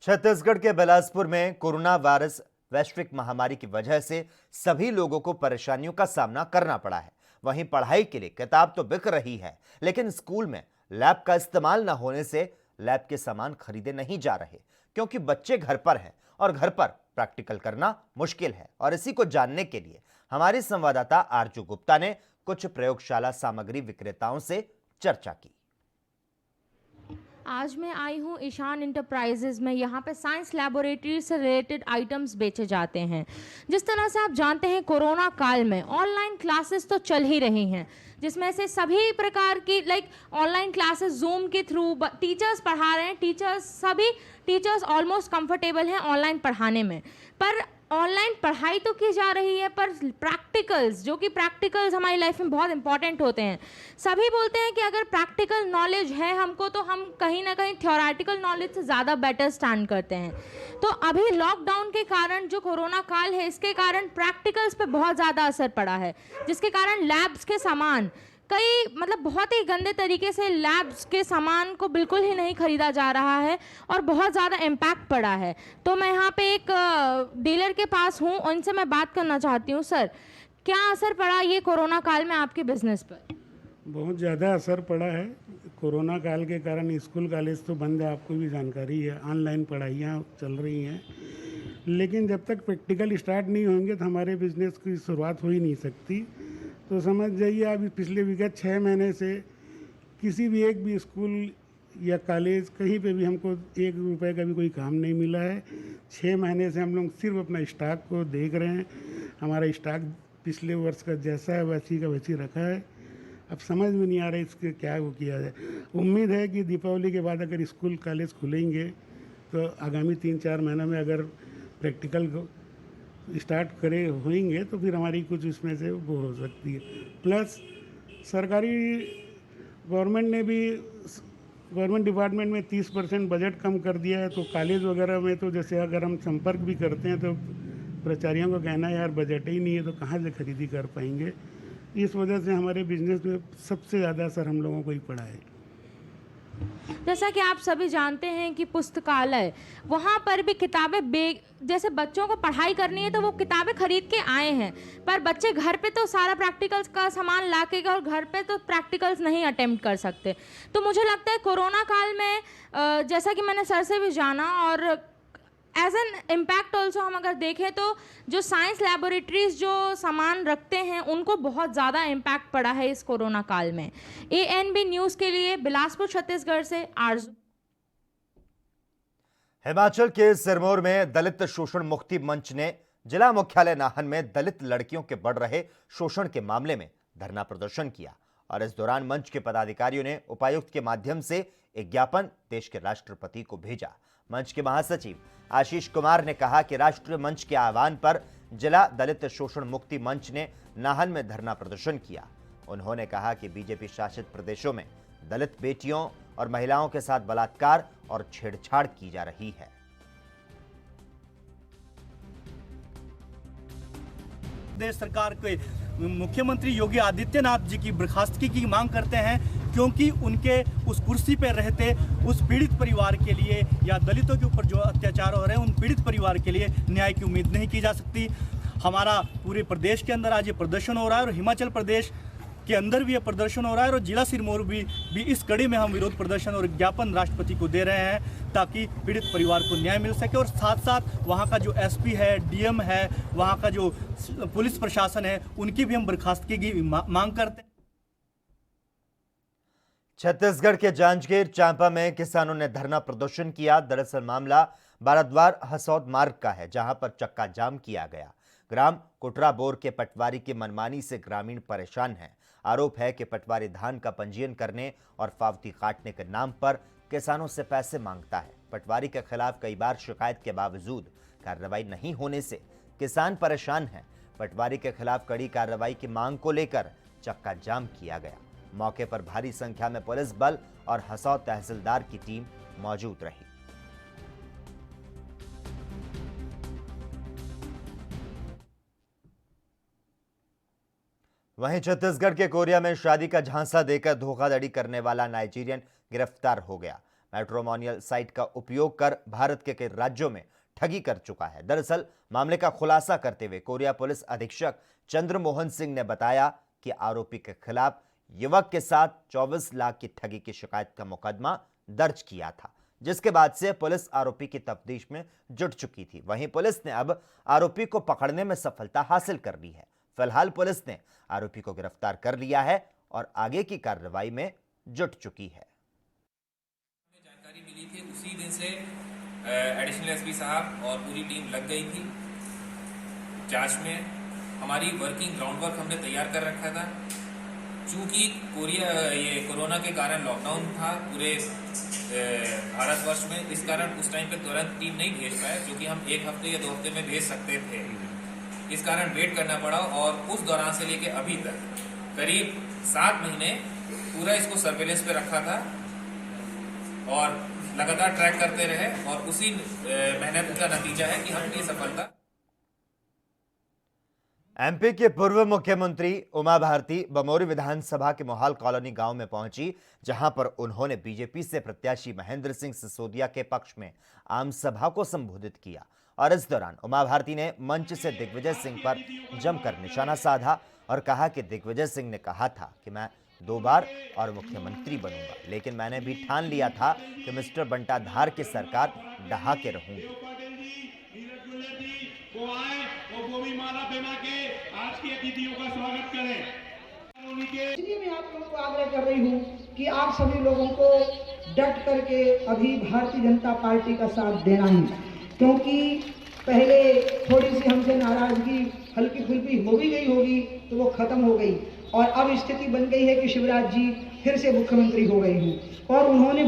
छत्तीसगढ़ के बिलासपुर में कोरोना वायरस वैश्विक महामारी की वजह से सभी लोगों को परेशानियों का सामना करना पड़ा है। वहीं पढ़ाई के लिए किताब तो बिक रही है, लेकिन स्कूल में लैब का इस्तेमाल न होने से लैब के सामान खरीदे नहीं जा रहे, क्योंकि बच्चे घर पर हैं और घर पर प्रैक्टिकल करना मुश्किल है। और इसी को जानने के लिए हमारी संवाददाता आरजू गुप्ता ने कुछ प्रयोगशाला सामग्री विक्रेताओं से चर्चा की। आज मैं आई हूँ ईशान इंटरप्राइजेज में। यहाँ पे साइंस लैबोरेटरी से रिलेटेड आइटम्स बेचे जाते हैं। जिस तरह से आप जानते हैं कोरोना काल में ऑनलाइन क्लासेस तो चल ही रही हैं, जिसमें से सभी प्रकार की ऑनलाइन क्लासेस जूम के थ्रू टीचर्स पढ़ा रहे हैं। सभी टीचर्स ऑलमोस्ट कंफर्टेबल हैं ऑनलाइन पढ़ाने में। पर ऑनलाइन पढ़ाई तो की जा रही है, पर प्रैक्टिकल्स, जो कि प्रैक्टिकल्स हमारी लाइफ में बहुत इंपॉर्टेंट होते हैं। सभी बोलते हैं कि अगर प्रैक्टिकल नॉलेज है हमको तो हम कहीं ना कहीं थ्योरेटिकल नॉलेज से ज़्यादा बेटर स्टैंड करते हैं। तो अभी लॉकडाउन के कारण, जो कोरोना काल है, इसके कारण प्रैक्टिकल्स पे बहुत ज़्यादा असर पड़ा है, जिसके कारण लैब्स के सामान बहुत ही गंदे तरीके से लैब्स के सामान को बिल्कुल ही नहीं खरीदा जा रहा है और बहुत ज़्यादा इम्पैक्ट पड़ा है। तो मैं यहाँ पे एक डीलर के पास हूँ, उनसे मैं बात करना चाहती हूँ। सर, क्या असर पड़ा ये कोरोना काल में आपके बिजनेस पर? बहुत ज़्यादा असर पड़ा है। कोरोना काल के कारण स्कूल कॉलेज तो बंद है, आपको भी जानकारी है, ऑनलाइन पढ़ाइयाँ चल रही हैं। लेकिन जब तक प्रैक्टिकल स्टार्ट नहीं होंगे तो हमारे बिजनेस की शुरुआत हो ही नहीं सकती। तो समझ जाइए अभी पिछले विगत 6 महीने से किसी भी एक भी स्कूल या कॉलेज कहीं पे भी हमको 1 रुपए का भी कोई काम नहीं मिला है। 6 महीने से हम लोग सिर्फ अपना स्टॉक को देख रहे हैं। हमारा स्टॉक पिछले वर्ष का जैसा है वैसी का वैसी रखा है। अब समझ में नहीं आ रहा है इसके क्या वो किया जाए। उम्मीद है कि दीपावली के बाद अगर स्कूल कॉलेज खुलेंगे तो आगामी 3-4 महीनों में अगर प्रैक्टिकल स्टार्ट करे होंगे तो फिर हमारी कुछ उसमें से वो हो सकती है। प्लस सरकारी गवर्नमेंट डिपार्टमेंट में 30% बजट कम कर दिया है। तो कॉलेज वगैरह में तो जैसे अगर हम संपर्क भी करते हैं तो प्राचार्यों को कहना है यार बजट ही नहीं है, तो कहाँ से खरीदी कर पाएंगे। इस वजह से हमारे बिजनेस में सबसे ज़्यादा असर हम लोगों को ही पड़ा है। जैसा कि आप सभी जानते हैं कि पुस्तकालय, वहाँ पर भी किताबें जैसे बच्चों को पढ़ाई करनी है तो वो किताबें खरीद के आए हैं, पर बच्चे घर पे तो सारा प्रैक्टिकल्स का सामान ला के और घर पे तो प्रैक्टिकल्स नहीं अटेम्प्ट कर सकते। तो मुझे लगता है कोरोना काल में जैसा कि मैंने सर से भी जाना और एज एन इम्पैक्ट ऑल्सो हम अगर देखें तो जो साइंस लैबोरेटरीज जो सामान रखते हैं उनको बहुत ज़्यादा इम्पैक्ट पड़ा है इस कोरोना काल में। ANB न्यूज़ के लिए बिलासपुर छत्तीसगढ़ से आरजू। हिमाचल के सिरमौर में दलित शोषण मुक्ति मंच ने जिला मुख्यालय नाहन में दलित लड़कियों के बढ़ रहे शोषण के मामले में धरना प्रदर्शन किया और इस दौरान मंच के पदाधिकारियों ने उपायुक्त के माध्यम से एक ज्ञापन देश के राष्ट्रपति को भेजा। मंच के महासचिव आशीष कुमार ने कहा कि राष्ट्रीय मंच के आह्वान पर जिला दलित शोषण मुक्ति मंच ने नाहन में धरना प्रदर्शन किया। उन्होंने कहा कि बीजेपी शासित प्रदेशों में दलित बेटियों और महिलाओं के साथ बलात्कार और छेड़छाड़ की जा रही है। प्रदेश सरकार के मुख्यमंत्री योगी आदित्यनाथ जी की बर्खास्तगी की मांग करते हैं, क्योंकि उनके उस कुर्सी पर रहते उस पीड़ित परिवार के लिए या दलितों के ऊपर जो अत्याचार हो रहे हैं उन पीड़ित परिवार के लिए न्याय की उम्मीद नहीं की जा सकती। हमारा पूरे प्रदेश के अंदर आज ये प्रदर्शन हो रहा है और हिमाचल प्रदेश के अंदर भी ये प्रदर्शन हो रहा है और जिला सिरमौर भी इस कड़ी में हम विरोध प्रदर्शन और ज्ञापन राष्ट्रपति को दे रहे हैं ताकि पीड़ित परिवार को न्याय मिल सके और साथ साथ वहाँ का जो SP है, DM है, वहाँ का जो पुलिस प्रशासन है, उनकी भी हम बर्खास्तगी की मांग करते हैं। छत्तीसगढ़ के जांजगीर चांपा में किसानों ने धरना प्रदर्शन किया। दरअसल मामला बाराद्वार हसौद मार्ग का है, जहां पर चक्का जाम किया गया। ग्राम कोटराबोर के पटवारी की मनमानी से ग्रामीण परेशान हैं। आरोप है कि पटवारी धान का पंजीयन करने और पावती काटने के नाम पर किसानों से पैसे मांगता है। पटवारी के खिलाफ कई बार शिकायत के बावजूद कार्रवाई नहीं होने से किसान परेशान हैं। पटवारी के खिलाफ कड़ी कार्रवाई की मांग को लेकर चक्का जाम किया गया। मौके पर भारी संख्या में पुलिस बल और हसौद तहसीलदार की टीम मौजूद रही। वहीं छत्तीसगढ़ के कोरिया में शादी का झांसा देकर धोखाधड़ी करने वाला नाइजीरियन गिरफ्तार हो गया। मैट्रिमोनियल साइट का उपयोग कर भारत के कई राज्यों में ठगी कर चुका है। दरअसल मामले का खुलासा करते हुए कोरिया पुलिस अधीक्षक चंद्रमोहन सिंह ने बताया कि आरोपी के खिलाफ युवक के साथ 24 लाख की ठगी की शिकायत का मुकदमा दर्ज किया था, जिसके बाद से पुलिस आरोपी की तफ्तीश में जुट चुकी थी। वहीं पुलिस ने अब आरोपी को पकड़ने में सफलता हासिल कर ली है। फिलहाल पुलिस ने आरोपी को गिरफ्तार कर लिया है और आगे की कार्रवाई में जुट चुकी है। जानकारी मिली थी, उसी दिन से एडिशनल SP साहब और पूरी टीम लग गई थी जांच में। हमारी वर्किंग ग्राउंड वर्क हमने तैयार कर रखा था। चूंकि ये कोरोना के कारण लॉकडाउन था पूरे भारतवर्ष में, इस कारण उस टाइम पे तुरंत टीम नहीं भेज पाए, जो कि हम 1 हफ्ते या 2 हफ्ते में भेज सकते थे। इस कारण वेट करना पड़ा और उस दौरान से लेके अभी तक करीब 7 महीने पूरा इसको सर्वेलेंस पे रखा था और लगातार ट्रैक करते रहे और उसी मेहनत का नतीजा है कि हमने सफलता। MP के पूर्व मुख्यमंत्री उमा भारती बमोरी विधानसभा के मोहाल कॉलोनी गांव में पहुंची, जहां पर उन्होंने बीजेपी से प्रत्याशी महेंद्र सिंह सिसोदिया के पक्ष में आम सभा को संबोधित किया और इस दौरान उमा भारती ने मंच से दिग्विजय सिंह पर जमकर निशाना साधा और कहा कि दिग्विजय सिंह ने कहा था कि मैं 2 बार और मुख्यमंत्री बनूंगा, लेकिन मैंने भी ठान लिया था कि मिस्टर बंटाधार की सरकार डहा के रहूंगी। इसलिए मैं आप लोगों को आग्रह कर रही हूँ कि आप सभी लोगों को डट करके अभी भारतीय जनता पार्टी का साथ देना है, क्योंकि पहले थोड़ी सी हमसे नाराजगी हल्की फुल्की हो भी गई होगी तो वो खत्म हो गई और अब स्थिति बन गई है कि शिवराज जी फिर से मुख्यमंत्री हो गए हैं और उन्होंने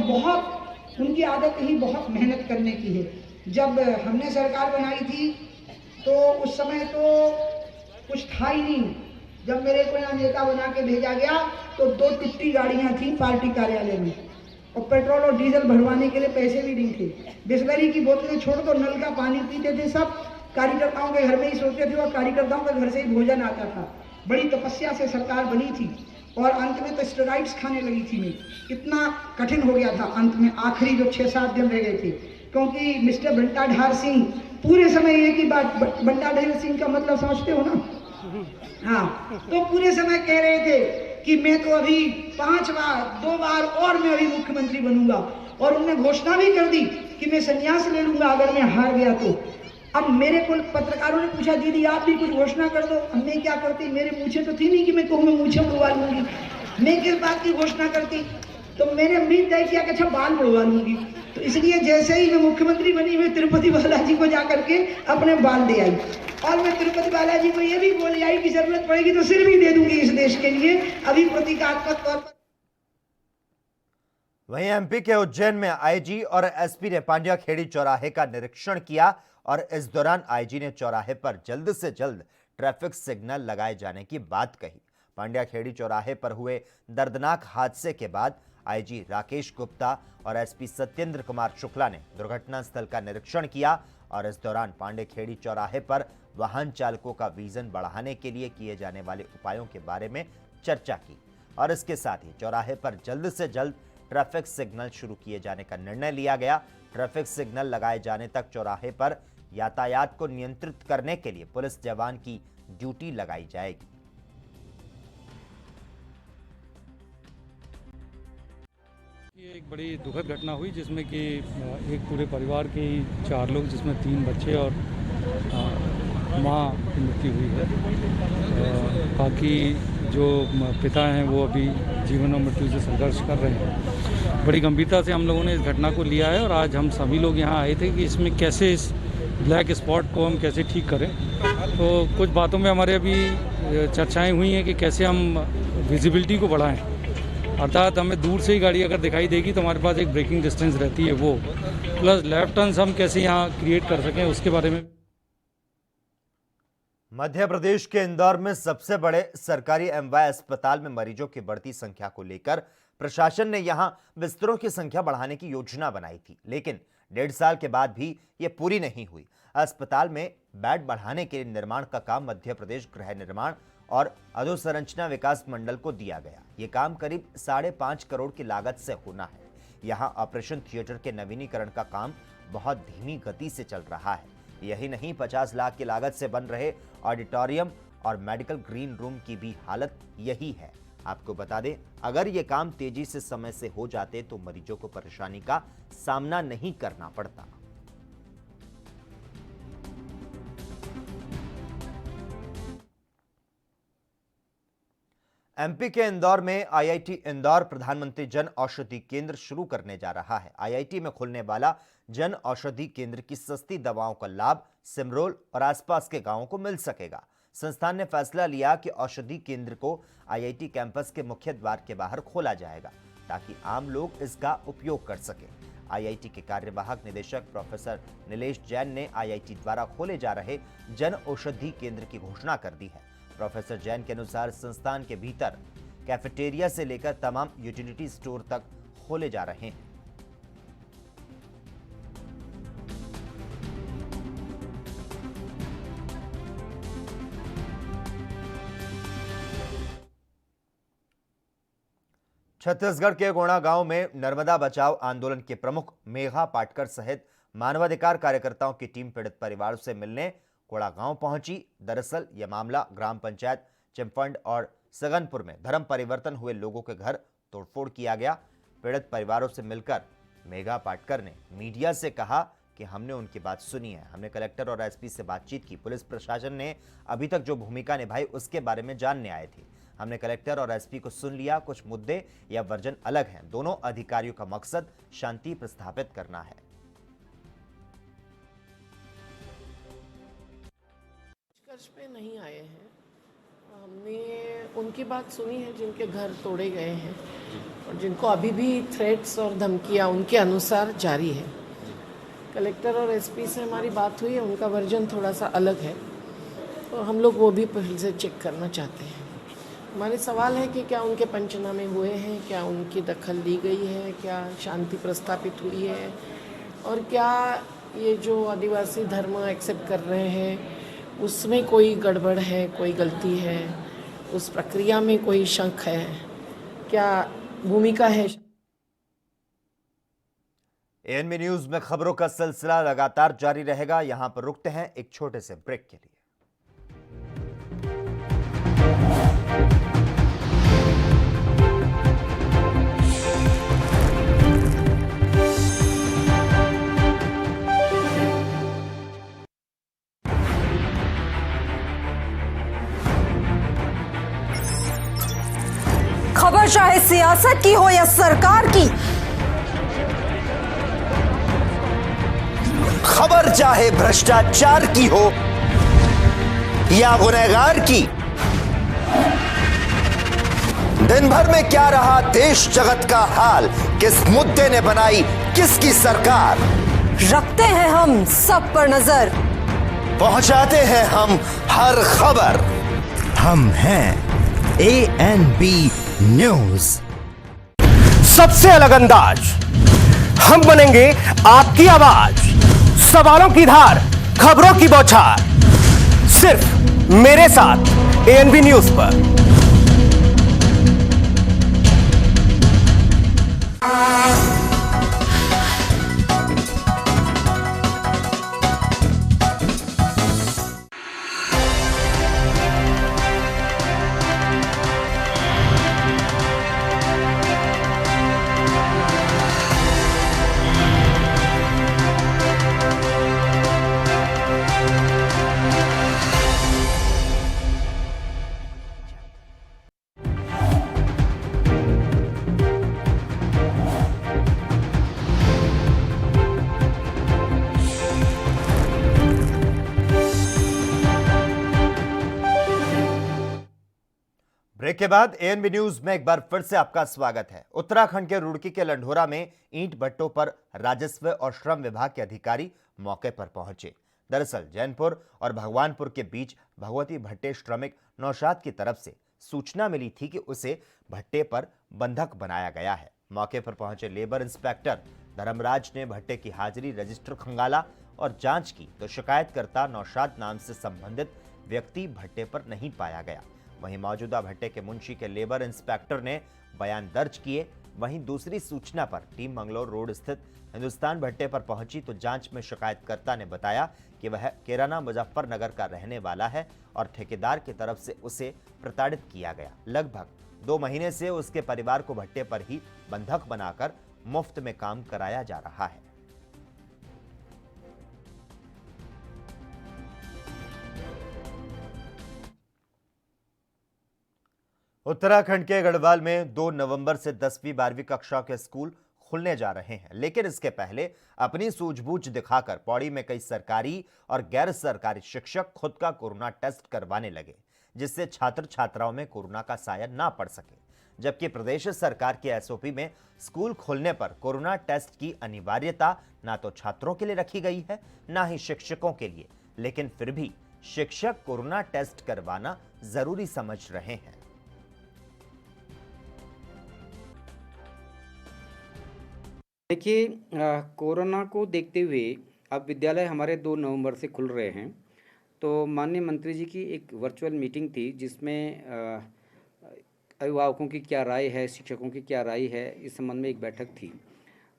उनकी आदत ही बहुत मेहनत करने की है। जब हमने सरकार बनाई थी तो उस समय तो कुछ था ही नहीं। जब मेरे को यहाँ नेता बना के भेजा गया तो 2 टुट्टी गाड़ियाँ थी पार्टी कार्यालय में और पेट्रोल और डीजल भरवाने के लिए पैसे भी नहीं थे। बिस्लरी की बोतलें छोड़ तो नल का पानी पीते थे सब। कार्यकर्ताओं के घर में ही सोते थे और कार्यकर्ताओं के घर से ही भोजन आता था। बड़ी तपस्या से सरकार बनी थी और अंत में तो स्टेरॉइड्स खाने लगी थी मैं। इतना कठिन हो गया था अंत में, आखिरी जो 6-7 दिन रह गए थे, क्योंकि मिस्टर बंटाधार सिंह पूरे समय एक ही बात, बंटाधार सिंह का मतलब समझते हो ना? हाँ, तो पूरे समय कह रहे थे कि मैं तो अभी 5 बार 2 बार और मैं अभी मुख्यमंत्री बनूंगा और उन्होंने घोषणा भी कर दी कि मैं संन्यास ले लूंगा अगर मैं हार गया तो। अब मेरे को पत्रकारों ने पूछा दीदी आप भी कुछ घोषणा कर दो। अब मैं क्या करती, मेरे मूछें तो थी नहीं कि मैं कहूँ मैं मूछें उड़वा लूंगी, मैं किस बात की घोषणा करती। तो मैंने उम्मीद तय किया कि अच्छा बाल उड़वा लूंगी। तो इसलिए जैसे ही मैं मुख्यमंत्री बनी मैं तिरुपति बालाजी को जा करके अपने बाल दे आई, और मैं तिरुपति बालाजी को ये भी बोल आई कि जरूरत पड़ेगी तो सिर भी दे दूंगी इस देश के लिए, अभी प्रतीकात्मक तौर पर। वहीं एमपी के उज्जैन में आईजी और एसपी ने पांड्या खेड़ी चौराहे का निरीक्षण किया और इस दौरान आईजी ने चौराहे पर जल्द से जल्द ट्रैफिक सिग्नल लगाए जाने की बात कही। पांड्या खेड़ी चौराहे पर हुए दर्दनाक हादसे के बाद आईजी राकेश गुप्ता और एसपी सत्येंद्र कुमार शुक्ला ने दुर्घटना स्थल का निरीक्षण किया और इस दौरान पांड्या खेड़ी चौराहे पर वाहन चालकों का विजन बढ़ाने के लिए किए जाने वाले उपायों के बारे में चर्चा की और इसके साथ ही चौराहे पर जल्द से जल्द ट्रैफिक सिग्नल शुरू किए जाने का निर्णय लिया गया। ट्रैफिक सिग्नल लगाए जाने तक चौराहे पर यातायात को नियंत्रित करने के लिए पुलिस जवान की ड्यूटी लगाई जाएगी। ये एक बड़ी दुखद घटना हुई जिसमें कि एक पूरे परिवार के 4 लोग जिसमें 3 बच्चे और माँ की मृत्यु हुई है। बाकी जो पिता हैं वो अभी जीवन और मृत्यु से संघर्ष कर रहे हैं। बड़ी गंभीरता से हम लोगों ने इस घटना को लिया है और आज हम सभी लोग यहाँ आए थे कि इसमें कैसे इस ब्लैक स्पॉट को हम कैसे ठीक करें। तो कुछ बातों में हमारे अभी चर्चाएं हुई हैं कि कैसे हम विजिबिलिटी को बढ़ाएं, अर्थात हमें दूर से ही गाड़ी अगर दिखाई देगी तो हमारे पास एक ब्रेकिंग डिस्टेंस रहती है वो, प्लस लेफ्ट टर्न्स हम कैसे यहाँ क्रिएट कर सकें उसके बारे में। मध्य प्रदेश के इंदौर में सबसे बड़े सरकारी एमवाय अस्पताल में मरीजों की बढ़ती संख्या को लेकर प्रशासन ने यहां बिस्तरों की संख्या बढ़ाने की योजना बनाई थी, लेकिन 1.5 साल के बाद भी ये पूरी नहीं हुई। अस्पताल में बेड बढ़ाने के लिए निर्माण का काम मध्य प्रदेश गृह निर्माण और अधोसंरचना विकास मंडल को दिया गया। ये काम करीब 5.5 करोड़ की लागत से होना है। यहाँ ऑपरेशन थिएटर के नवीनीकरण का काम बहुत धीमी गति से चल रहा है। यही नहीं, 50 लाख की लागत से बन रहे ऑडिटोरियम और मेडिकल ग्रीन रूम की भी हालत यही है। आपको बता दें, अगर ये काम तेजी से समय से हो जाते तो मरीजों को परेशानी का सामना नहीं करना पड़ता। एमपी के इंदौर में आईआईटी इंदौर प्रधानमंत्री जन औषधि केंद्र शुरू करने जा रहा है। आईआईटी में खुलने वाला जन औषधि केंद्र की सस्ती दवाओं का लाभ सिमरोल और आसपास के गांवों को मिल सकेगा। संस्थान ने फैसला लिया कि औषधि केंद्र को आईआईटी कैंपस के मुख्य द्वार के बाहर खोला जाएगा ताकि आम लोग इसका उपयोग कर सकें। आईआईटी के कार्यवाहक निदेशक प्रोफेसर नीलेश जैन ने आईआईटी द्वारा खोले जा रहे जन औषधि केंद्र की घोषणा कर दी है। प्रोफेसर जैन के अनुसार संस्थान के भीतर कैफेटेरिया से लेकर तमाम यूटिलिटी स्टोर तक खोले जा रहे हैं। छत्तीसगढ़ के गोणा गांव में नर्मदा बचाओ आंदोलन के प्रमुख मेघा पाटकर सहित मानवाधिकार कार्यकर्ताओं की टीम पीड़ित परिवारों से मिलने कोड़ा गांव पहुंची। दरअसल यह मामला ग्राम पंचायत चिमफंड और सगनपुर में धर्म परिवर्तन हुए लोगों के घर तोड़फोड़ किया गया। पीड़ित परिवारों से मिलकर मेघा पाटकर ने मीडिया से कहा कि हमने उनकी बात सुनी है, हमने कलेक्टर और एसपी से बातचीत की। पुलिस प्रशासन ने अभी तक जो भूमिका निभाई उसके बारे में जानने आए थे। हमने कलेक्टर और एसपी को सुन लिया। कुछ मुद्दे या वर्जन अलग हैं। दोनों अधिकारियों का मकसद शांति प्रस्थापित करना है। निष्कर्ष पे नहीं आए हैं। हमने उनकी बात सुनी है जिनके घर तोड़े गए हैं और जिनको अभी भी थ्रेट्स और धमकियां उनके अनुसार जारी है। कलेक्टर और एसपी से हमारी बात हुई है, उनका वर्जन थोड़ा सा अलग है तो हम लोग वो भी पहले से चेक करना चाहते हैं। हमारे सवाल है कि क्या उनके पंचनामे हुए हैं, क्या उनकी दखल ली गई है, क्या शांति प्रस्थापित हुई है और क्या ये जो आदिवासी धर्म एक्सेप्ट कर रहे हैं उसमें कोई गड़बड़ है, कोई गलती है, उस प्रक्रिया में कोई शंक है, क्या भूमिका है। एएनबी न्यूज में खबरों का सिलसिला लगातार जारी रहेगा। यहां पर रुकते हैं एक छोटे से ब्रेक के लिए। सियासत की हो या सरकार की, खबर चाहे भ्रष्टाचार की हो या गुनहगार की, दिन भर में क्या रहा देश जगत का हाल, किस मुद्दे ने बनाई किसकी सरकार, रखते हैं हम सब पर नजर, पहुंचाते हैं हम हर खबर। हम हैं ANB न्यूज। सबसे अलग अंदाज, हम बनेंगे आपकी आवाज, सवालों की धार, खबरों की बौछार, सिर्फ मेरे साथ ANB न्यूज पर। ब्रेक के बाद ANB न्यूज में एक बार फिर से आपका स्वागत है। उत्तराखंड के रुड़की के लंढोरा में ईंट भट्टों पर राजस्व और श्रम विभाग के अधिकारी मौके पर पहुंचे। दरअसल जैनपुर और भगवानपुर के बीच भगवती भट्टे श्रमिक नौशाद की तरफ से सूचना मिली थी कि उसे भट्टे पर बंधक बनाया गया है। मौके पर पहुंचे लेबर इंस्पेक्टर धर्मराज ने भट्टे की हाजिरी रजिस्टर खंगाला और जांच की तो शिकायतकर्ता नौशाद नाम से संबंधित व्यक्ति भट्टे पर नहीं पाया गया। वहीं मौजूदा भट्टे के मुंशी के लेबर इंस्पेक्टर ने बयान दर्ज किए। वहीं दूसरी सूचना पर टीम मंगलोर रोड स्थित हिंदुस्तान भट्टे पर पहुंची तो जांच में शिकायतकर्ता ने बताया कि वह केराना मुजफ्फरनगर का रहने वाला है और ठेकेदार की तरफ से उसे प्रताड़ित किया गया। लगभग 2 महीने से उसके परिवार को भट्टे पर ही बंधक बनाकर मुफ्त में काम कराया जा रहा है। उत्तराखंड के गढ़वाल में 2 नवंबर से 10वीं 12वीं कक्षा के स्कूल खुलने जा रहे हैं, लेकिन इसके पहले अपनी सूझबूझ दिखाकर पौड़ी में कई सरकारी और गैर सरकारी शिक्षक खुद का कोरोना टेस्ट करवाने लगे, जिससे छात्र छात्राओं में कोरोना का साया ना पड़ सके। जबकि प्रदेश सरकार के SOP में स्कूल खोलने पर कोरोना टेस्ट की अनिवार्यता ना तो छात्रों के लिए रखी गई है ना ही शिक्षकों के लिए, लेकिन फिर भी शिक्षक कोरोना टेस्ट करवाना जरूरी समझ रहे हैं। देखिए, कोरोना को देखते हुए अब विद्यालय हमारे 2 नवंबर से खुल रहे हैं। तो माननीय मंत्री जी की एक वर्चुअल मीटिंग थी जिसमें अभिभावकों की क्या राय है, शिक्षकों की क्या राय है, इस संबंध में एक बैठक थी।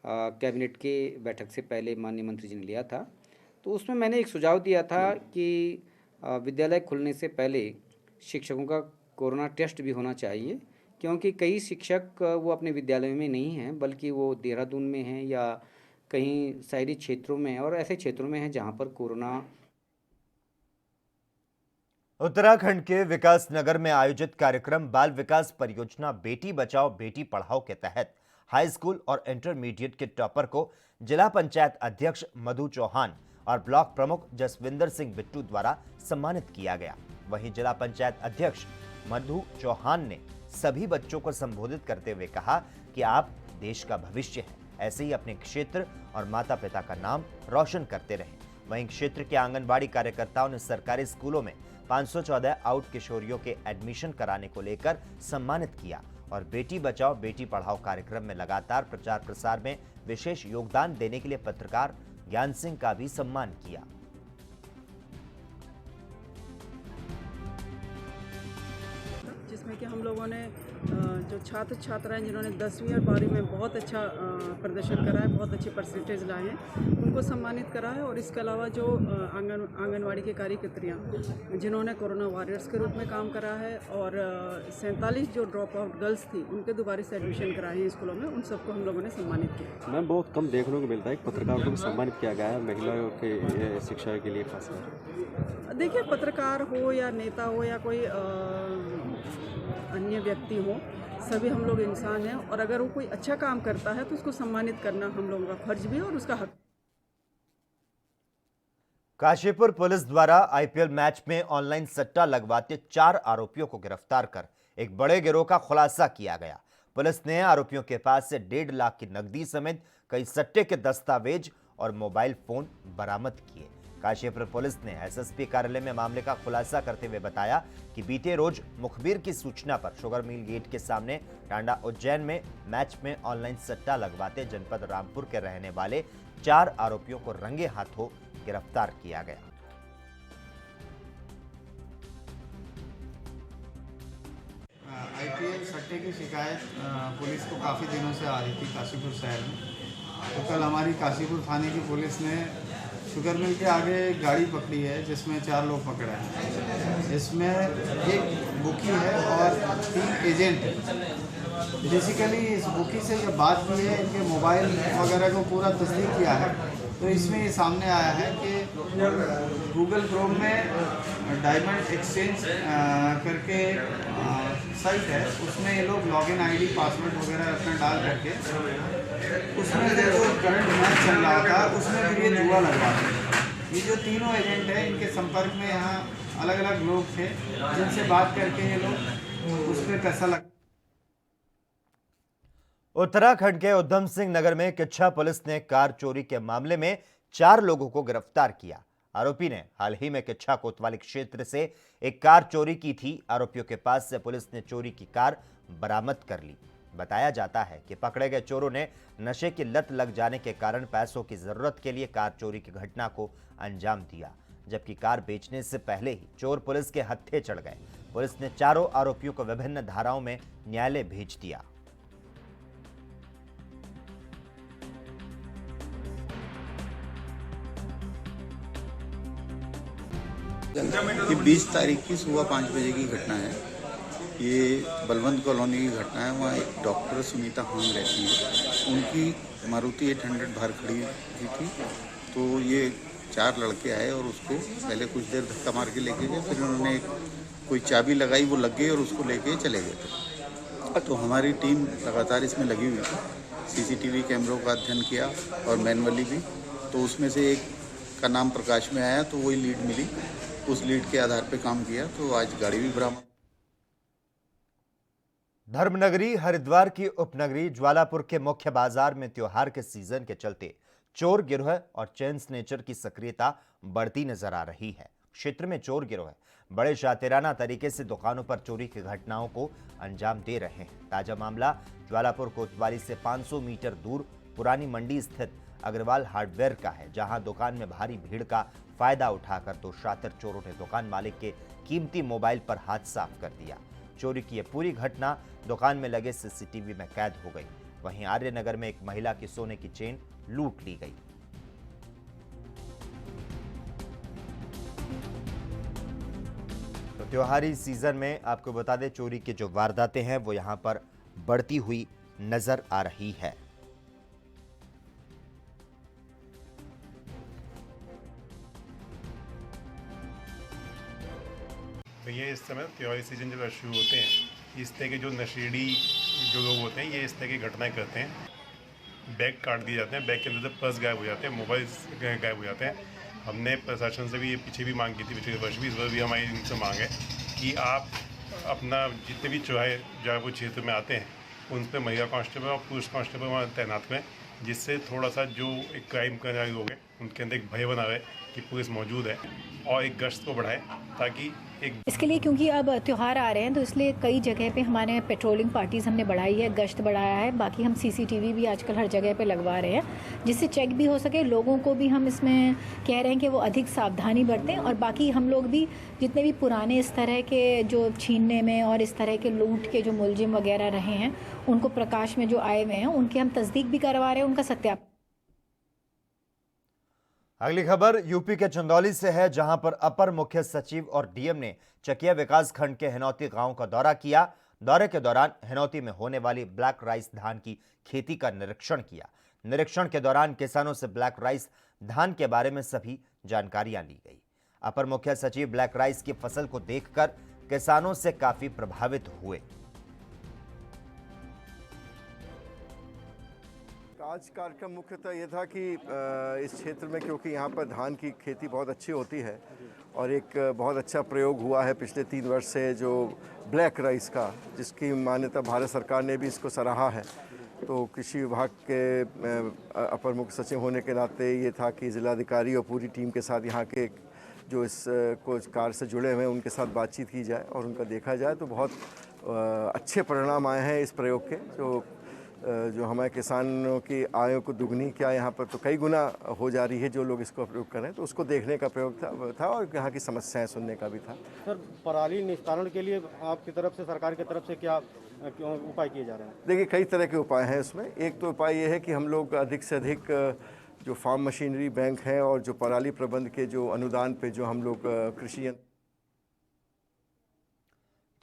कैबिनेट के बैठक से पहले माननीय मंत्री जी ने लिया था। तो उसमें मैंने एक सुझाव दिया था कि विद्यालय खुलने से पहले शिक्षकों का कोरोना टेस्ट भी होना चाहिए, क्योंकि कई शिक्षक वो अपने विद्यालय में नहीं हैं, बल्कि वो देहरादून में हैं या कहीं शहरी क्षेत्रों में और ऐसे क्षेत्रों में हैं जहां पर कोरोना। उत्तराखंड के विकास नगर में आयोजित कार्यक्रम बाल विकास परियोजना बेटी बचाओ बेटी पढ़ाओ के तहत हाई स्कूल और इंटरमीडिएट के टॉपर को जिला पंचायत अध्यक्ष मधु चौहान और ब्लॉक प्रमुख जसविंदर सिंह बिट्टू द्वारा सम्मानित किया गया। वहीं जिला पंचायत अध्यक्ष मधु चौहान ने सभी बच्चों को संबोधित करते हुए कहा कि आप देश का भविष्य हैं, ऐसे ही अपने क्षेत्र और माता पिता का नाम रोशन करते रहें। वहीं क्षेत्र के आंगनबाड़ी कार्यकर्ताओं ने सरकारी स्कूलों में 514 आउट किशोरियों के एडमिशन कराने को लेकर सम्मानित किया और बेटी बचाओ बेटी पढ़ाओ कार्यक्रम में लगातार प्रचार प्रसार में विशेष योगदान देने के लिए पत्रकार ज्ञान सिंह का भी सम्मान किया। जिसमें कि हम लोगों ने जो छात्र छात्राएं जिन्होंने 10वीं और 12वीं में बहुत अच्छा प्रदर्शन करा है, बहुत अच्छे परसेंटेज लाए हैं, उनको सम्मानित करा है। और इसके अलावा जो आंगनवाड़ी के कार्यकर्तियाँ जिन्होंने कोरोना वॉरियर्स के रूप में काम करा है और 47 जो ड्रॉप आउट गर्ल्स थी उनके दोबारा से एडमिशन कराए हैं स्कूलों में, उन सबको हम लोगों ने सम्मानित किया। मैम, बहुत कम देखने को मिलता है पत्रकारों को भी सम्मानित किया गया है महिलाओं के शिक्षा के लिए खासकर। देखिए, पत्रकार हो या नेता हो या कोई अन्य व्यक्ति हो, सभी हम लोग इंसान हैं और अगर वो कोई अच्छा काम करता है तो उसको सम्मानित करना हम लोगों का फर्ज भी है और उसका हक। काशीपुर पुलिस द्वारा आईपीएल मैच में ऑनलाइन सट्टा लगवाते 4 आरोपियों को गिरफ्तार कर एक बड़े गिरोह का खुलासा किया गया। पुलिस ने आरोपियों के पास से 1.5 लाख की नकदी समेत कई सट्टे के दस्तावेज और मोबाइल फोन बरामद किए। काशीपुर पुलिस ने एसएसपी कार्यालय में मामले का खुलासा करते हुए बताया कि बीते रोज मुखबिर की सूचना पर शुगर मिल गेट के सामने टांडा उज्जैन में मैच में ऑनलाइन सट्टा लगवाते जनपद रामपुर के रहने वाले 4 आरोपियों को रंगे हाथों गिरफ्तार किया गया। आईपीएल सट्टे की शिकायत पुलिस को काफ़ी दिनों से आ रही थी काशीपुर शहर में। तो कल हमारी काशीपुर थाने की पुलिस ने शुगर मिल के आगे एक गाड़ी पकड़ी है जिसमें 4 लोग पकड़े हैं। इसमें एक बुकी है और 3 एजेंट हैं। बेसिकली इस बुकी से जब बात की है, इनके मोबाइल वगैरह को पूरा तस्दीक किया है, तो इसमें ये सामने आया है कि गूगल क्रोम में डायमंड एक्सचेंज करके साइट है, उसमें ये लोग लॉगिन आईडी पासवर्ड वगैरह अपना डाल करके उसमें जो करंट मैच चल रहा था उसमें फिर ये जुआ लगवा थे। ये जो तीनों एजेंट हैं इनके संपर्क में यहाँ अलग अलग लोग थे जिनसे बात करके ये लोग उस पर पैसा लगा। उत्तराखंड के उधम सिंह नगर में किच्छा पुलिस ने कार चोरी के मामले में 4 लोगों को गिरफ्तार किया। आरोपी ने हाल ही में किच्छा कोतवाली क्षेत्र से एक कार चोरी की थी। आरोपियों के पास से पुलिस ने चोरी की कार बरामद कर ली। बताया जाता है कि पकड़े गए चोरों ने नशे की लत लग जाने के कारण पैसों की जरूरत के लिए कार चोरी की घटना को अंजाम दिया, जबकि कार बेचने से पहले ही चोर पुलिस के हत्थे चढ़ गए। पुलिस ने चारों आरोपियों को विभिन्न धाराओं में न्यायालय भेज दिया। ये 20 तारीख की सुबह 5 बजे की घटना है। ये बलवंत कॉलोनी की घटना है। वहाँ एक डॉक्टर सुनीता हांग रहती है, उनकी मारुति 800 बाहर खड़ी हुई थी। तो ये 4 लड़के आए और उसको पहले कुछ देर धक्का मार के लेके गए, फिर उन्होंने कोई चाबी लगाई, वो लग गई और उसको लेके चले गए थे। तो हमारी टीम लगातार इसमें लगी हुई थी, सीसीटीवी कैमरों का अध्ययन किया और मैनुअली भी। तो उसमें से एक का नाम प्रकाश में आया, तो वही लीड मिली, उस लीड के आधार पे काम किया। तो आज गाड़ी भी बरामद। धर्मनगरी हरिद्वार की उपनगरी ज्वालापुर के मुख्य बाजार में त्योहार के सीजन के चलते चोर गिरोह और चेन स्नेचर की सक्रियता बढ़ती नजर आ रही है। क्षेत्र में चोर गिरोह बड़े शातिराना तरीके से दुकानों पर चोरी की घटनाओं को अंजाम दे रहे हैं। ताजा मामला ज्वालापुर कोतवाली से 500 मीटर दूर पुरानी मंडी स्थित अग्रवाल हार्डवेयर का है, जहां दुकान में भारी भीड़ का फायदा उठाकर 2 शातिर चोरों ने दुकान मालिक के कीमती मोबाइल पर हाथ साफ कर दिया। चोरी की यह पूरी घटना दुकान में लगे सीसीटीवी में कैद हो गई। वहीं आर्यनगर में एक महिला की सोने की चेन लूट ली गई। तो त्योहारी सीजन में आपको बता दें, चोरी की जो वारदातें हैं वो यहां पर बढ़ती हुई नजर आ रही है। तो ये इस समय त्योहारी सीजन जब शुरू होते हैं, इस तरह के जो नशेड़ी जो लोग होते हैं ये इस तरह की घटनाएं करते हैं। बैग काट दिए जाते हैं, बैग के अंदर से पर्स गायब हो जाते हैं, मोबाइल गायब हो जाते हैं। हमने प्रशासन से भी ये पीछे भी मांग की थी, पिछले वर्ष भी, इस वर्ष भी हमारी इनसे मांग है कि आप अपना जितने भी चौराहे ज्वालापुर क्षेत्र में आते हैं उन पर महिला कांस्टेबल और पुरुष कांस्टेबल वहाँ तैनात करें, जिससे थोड़ा सा जो एक क्राइम करने वाले लोग हैं उनके अंदर एक भय बना रहे कि पुलिस मौजूद है, और एक गश्त को बढ़ाए ताकि इसके लिए, क्योंकि अब त्यौहार आ रहे हैं तो इसलिए कई जगह पे हमारे पेट्रोलिंग पार्टीज हमने बढ़ाई है, गश्त बढ़ाया है। बाकी हम सीसीटीवी भी आजकल हर जगह पे लगवा रहे हैं, जिससे चेक भी हो सके। लोगों को भी हम इसमें कह रहे हैं कि वो अधिक सावधानी बरतें। और बाकी हम लोग भी जितने भी पुराने इस तरह के जो छीनने में और इस तरह के लूट के जो मुलजिम वगैरह रहे हैं, उनको प्रकाश में जो आए हुए हैं उनकी हम तस्दीक भी करवा रहे हैं, उनका सत्यापन। अगली खबर यूपी के चंदौली से है, जहां पर अपर मुख्य सचिव और डीएम ने चकिया विकास खंड के हिनौती गांव का दौरा किया। दौरे के दौरान हिनौती में होने वाली ब्लैक राइस धान की खेती का निरीक्षण किया। निरीक्षण के दौरान किसानों से ब्लैक राइस धान के बारे में सभी जानकारियां ली गई। अपर मुख्य सचिव ब्लैक राइस की फसल को देखकर किसानों से काफी प्रभावित हुए। आज कार्यक्रम मुख्यतः ये था कि इस क्षेत्र में, क्योंकि यहाँ पर धान की खेती बहुत अच्छी होती है और एक बहुत अच्छा प्रयोग हुआ है पिछले 3 वर्ष से जो ब्लैक राइस का, जिसकी मान्यता भारत सरकार ने भी इसको सराहा है। तो कृषि विभाग के अपर मुख्य सचिव होने के नाते ये था कि जिलाधिकारी और पूरी टीम के साथ यहाँ के जो इस को कार्य से जुड़े हुए हैं उनके साथ बातचीत की जाए और उनका देखा जाए। तो बहुत अच्छे परिणाम आए हैं इस प्रयोग के, जो हमारे किसानों की आयों को दुगनी क्या यहाँ पर तो कई गुना हो जा रही है जो लोग इसको प्रयोग करें। तो उसको देखने का प्रयोग था और यहाँ की समस्याएं सुनने का भी था। सर, पराली निस्तारण के लिए आपकी तरफ से, सरकार की तरफ से क्या उपाय किए जा रहे हैं? देखिए, कई तरह के उपाय हैं उसमें। एक तो उपाय ये है कि हम लोग अधिक से अधिक जो फार्म मशीनरी बैंक हैं और जो पराली प्रबंध के जो अनुदान पे जो हम लोग कृषि यंत्र।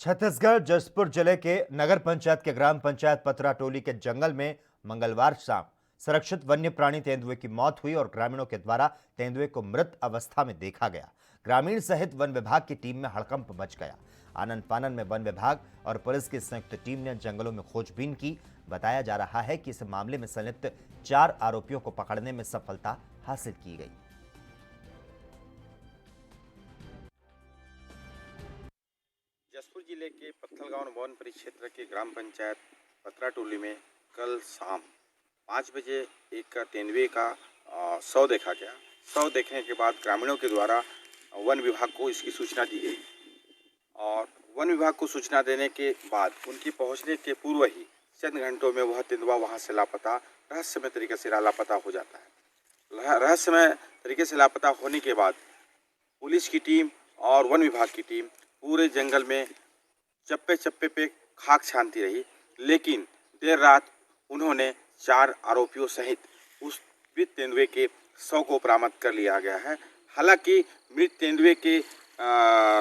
छत्तीसगढ़ जसपुर जिले के नगर पंचायत के ग्राम पंचायत पतरा टोली के जंगल में मंगलवार शाम सुरक्षित वन्य प्राणी तेंदुए की मौत हुई और ग्रामीणों के द्वारा तेंदुए को मृत अवस्था में देखा गया। ग्रामीण सहित वन विभाग की टीम में हड़कंप मच गया। आनन फानन में वन विभाग और पुलिस की संयुक्त टीम ने जंगलों में खोजबीन की। बताया जा रहा है कि इस मामले में संलिप्त 4 आरोपियों को पकड़ने में सफलता हासिल की गई। जसपुर जिले के पत्थलगांव वन परिक्षेत्र के ग्राम पंचायत पतरा टोली में कल शाम 5 बजे एक तेंदुए का शव देखा गया। शव देखने के बाद ग्रामीणों के द्वारा वन विभाग को इसकी सूचना दी गई और वन विभाग को सूचना देने के बाद उनकी पहुंचने के पूर्व ही चंद घंटों में वह तेंदुआ वहां से लापता, रहस्यमय तरीके से लापता हो जाता है। रहस्यमय तरीके से लापता होने के बाद पुलिस की टीम और वन विभाग की टीम पूरे जंगल में चप्पे चप्पे पे खाक छानती रही, लेकिन देर रात उन्होंने 4 आरोपियों सहित उस मृत तेंदुए के शव को बरामद कर लिया गया है। हालांकि मृत तेंदुए के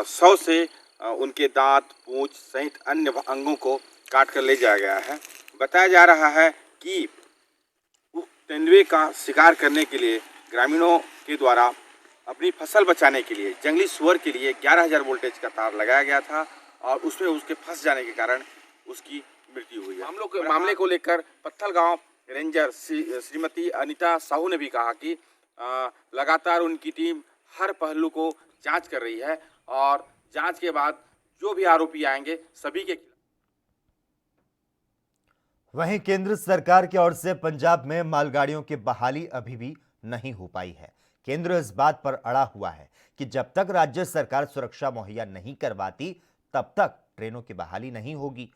शव से उनके दांत, पूंछ सहित अन्य अंगों को काट कर ले जाया गया है। बताया जा रहा है कि उस तेंदुए का शिकार करने के लिए ग्रामीणों के द्वारा अपनी फसल बचाने के लिए जंगली सुअर के लिए 11,000 वोल्टेज का तार लगाया गया था और उसमें उसके फंस जाने के कारण उसकी मृत्यु हुई है। मामले को लेकर पत्थलगांव रेंजर श्रीमती अनीता साहू ने भी कहा कि लगातार उनकी टीम हर पहलू को जांच कर रही है और जांच के बाद जो भी आरोपी आएंगे सभी के खिलाफ। वहीं केंद्र सरकार की ओर से पंजाब में मालगाड़ियों की बहाली अभी भी नहीं हो पाई है। केंद्र इस बात पर अड़ा हुआ है कि जब तक राज्य सरकार सुरक्षा मुहैया नहीं करवाती तब तक ट्रेनों की बहाली नहीं होगी।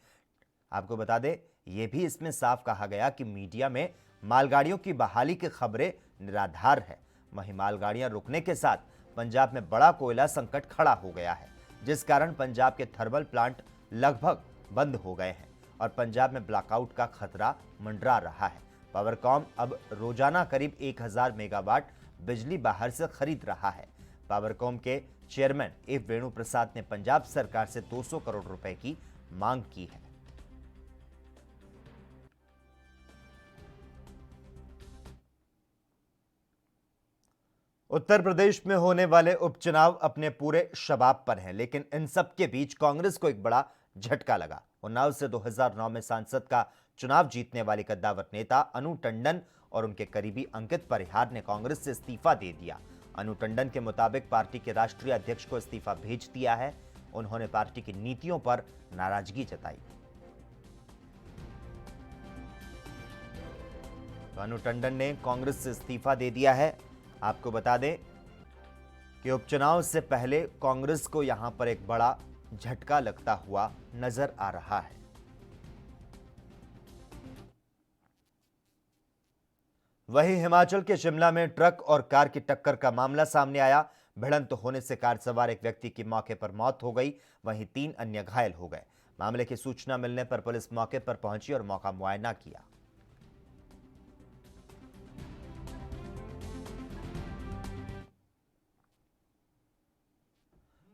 आपको बता दें, यह भी इसमें साफ कहा गया कि मीडिया में मालगाड़ियों की बहाली की खबरें निराधार है। वहीं मालगाड़ियां रुकने के साथ पंजाब में बड़ा कोयला संकट खड़ा हो गया है, जिस कारण पंजाब के थर्मल प्लांट लगभग बंद हो गए हैं और पंजाब में ब्लैकआउट का खतरा मंडरा रहा है। पावरकॉम अब रोजाना करीब 1000 मेगावाट बिजली बाहर से खरीद रहा है। पावरकॉम के चेयरमैन ए वेणु प्रसाद ने पंजाब सरकार से 200 करोड़ रुपए की मांग की है। उत्तर प्रदेश में होने वाले उपचुनाव अपने पूरे शबाब पर हैं, लेकिन इन सब के बीच कांग्रेस को एक बड़ा झटका लगा। उन्नाव से 2009 में सांसद का चुनाव जीतने वाले कद्दावर नेता अनु टंडन और उनके करीबी अंकित परिहार ने कांग्रेस से इस्तीफा दे दिया। अनु टंडन के मुताबिक पार्टी के राष्ट्रीय अध्यक्ष को इस्तीफा भेज दिया है। उन्होंने पार्टी की नीतियों पर नाराजगी जताई। तो अनु टंडन ने कांग्रेस से इस्तीफा दे दिया है। आपको बता दें कि उपचुनाव से पहले कांग्रेस को यहां पर एक बड़ा झटका लगता हुआ नजर आ रहा है। वहीं हिमाचल के शिमला में ट्रक और कार की टक्कर का मामला सामने आया। भिड़ंत होने से कार सवार एक व्यक्ति की मौके पर मौत हो गई, वहीं 3 अन्य घायल हो गए। मामले की सूचना मिलने पर पुलिस मौके पर पहुंची और मौका मुआयना किया।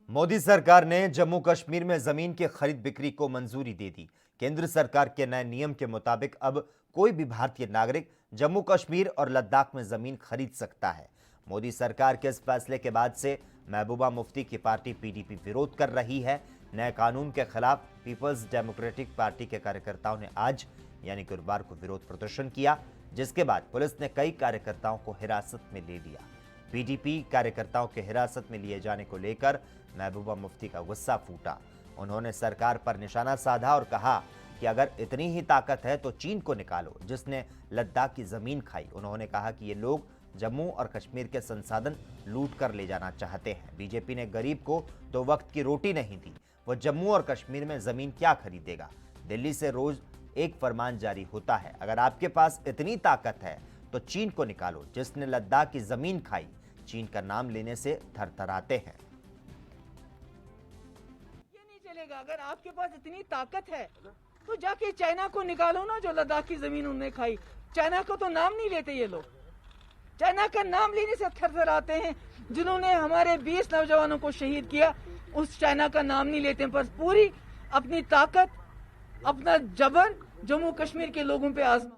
मोदी सरकार ने जम्मू कश्मीर में जमीन की खरीद बिक्री को मंजूरी दे दी। केंद्र सरकार के नए नियम के मुताबिक अब कोई भी भारतीय नागरिक जम्मू कश्मीर और लद्दाख में जमीन खरीद सकता है। मोदी सरकार के इस फैसले के बाद से महबूबा मुफ्ती की पार्टी पीडीपी विरोध कर रही है। नए कानून के खिलाफ पीपल्स डेमोक्रेटिक पार्टी के कार्यकर्ताओं ने आज यानी गुरुवार को विरोध प्रदर्शन किया। जिसके बाद पुलिस ने कई कार्यकर्ताओं को हिरासत में ले लिया। पीडीपी कार्यकर्ताओं के हिरासत में लिए जाने को लेकर महबूबा मुफ्ती का गुस्सा फूटा। उन्होंने सरकार पर निशाना साधा और कहा कि अगर इतनी ही ताकत है तो चीन को निकालो, जिसने लद्दाख की जमीन खाई। उन्होंने कहा कि ये लोग जम्मू और कश्मीर के संसाधन लूट कर ले जाना चाहते हैं। बीजेपी ने गरीब को 2 वक्त की रोटी नहीं दी, वो जम्मू और कश्मीर में जमीन क्या खरीदेगा। दिल्ली से रोज एक फरमान जारी होता है, अगर आपके पास इतनी ताकत है तो चीन को निकालो, जिसने लद्दाख की जमीन खाई। चीन का नाम लेने से थरथराते हैं। ये नहीं चलेगा। अगर आपके पास इतनी ताकत है तो जाके चाइना को निकालो ना, जो लद्दाख की जमीन उन्होंने खाई। चाइना को तो नाम नहीं लेते ये लोग, चाइना का नाम लेने से थरथराते हैं। जिन्होंने हमारे 20 नौजवानों को शहीद किया, उस चाइना का नाम नहीं लेते, पर पूरी अपनी ताकत, अपना जबन जम्मू कश्मीर के लोगों पे आजमा।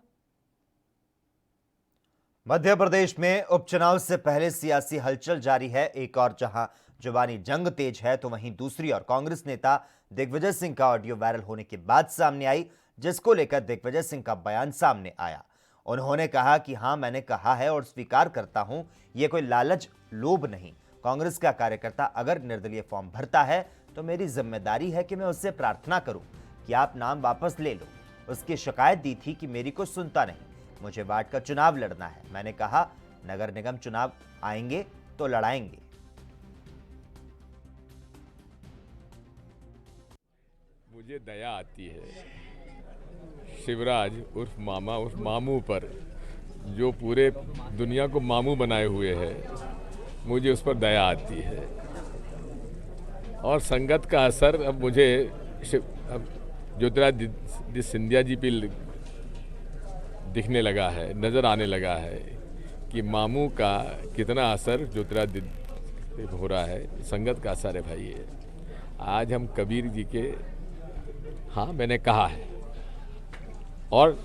मध्य प्रदेश में उपचुनाव से पहले सियासी हलचल जारी है। एक और जहां जुबानी जंग तेज है तो वहीं दूसरी ओर कांग्रेस नेता दिग्विजय सिंह का ऑडियो वायरल होने के बाद सामने आई, जिसको लेकर दिग्विजय सिंह का बयान सामने आया। उन्होंने कहा कि हां, मैंने कहा है और स्वीकार करता हूं, यह कोई लालच लोभ नहीं। कांग्रेस का कार्यकर्ता अगर निर्दलीय फॉर्म भरता है तो मेरी जिम्मेदारी है कि मैं उससे प्रार्थना करूं कि आप नाम वापस ले लो। उसकी शिकायत दी थी कि मेरी को सुनता नहीं, मुझे वार्ड का चुनाव लड़ना है। मैंने कहा नगर निगम चुनाव आएंगे तो लड़ाएंगे। मुझे दया आती है शिवराज उर्फ मामा उर्फ मामू पर, जो पूरे दुनिया को मामू बनाए हुए है, मुझे उस पर दया आती है। और संगत का असर अब मुझे ज्योतिरादित्य सिंधिया जी पे दिखने लगा है, नज़र आने लगा है कि मामू का कितना असर ज्योतिरादित्य पे हो रहा है। संगत का असर है भाई ये। आज हम कबीर जी के, हाँ मैंने कहा है और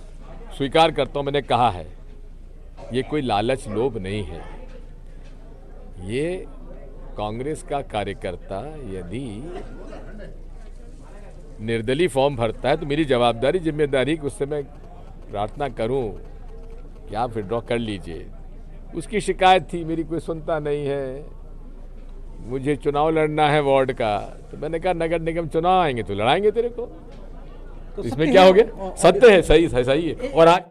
स्वीकार करता हूँ, मैंने कहा है, ये कोई लालच लोभ नहीं है। ये कांग्रेस का कार्यकर्ता यदि निर्दलीय फॉर्म भरता है तो मेरी जवाबदारी जिम्मेदारी कि उससे मैं प्रार्थना करूं कि आप विड्रॉ कर लीजिए। उसकी शिकायत थी, मेरी कोई सुनता नहीं है, मुझे चुनाव लड़ना है वार्ड का, तो मैंने कहा नगर निगम चुनाव आएंगे तो लड़ाएंगे तेरे को। तो इसमें क्या हो गया? सत्य है, सही है। और आज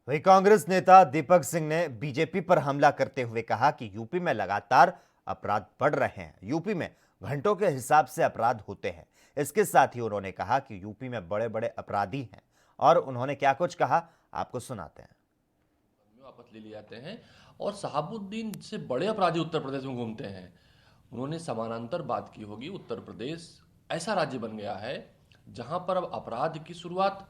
वहीं कांग्रेस नेता दीपक सिंह ने बीजेपी पर हमला करते हुए कहा कि यूपी में लगातार अपराध बढ़ रहे हैं। यूपी में घंटों के हिसाब से अपराध होते हैं। इसके साथ ही उन्होंने कहा कि यूपी में बड़े बड़े अपराधी हैं और उन्होंने क्या कुछ कहा आपको सुनाते हैं। वापस ले लिए जाते हैं और शहाबुद्दीन से बड़े अपराधी उत्तर प्रदेश में घूमते हैं। उन्होंने समानांतर बात की होगी। उत्तर प्रदेश ऐसा राज्य बन गया है जहां पर अब अपराध की शुरुआत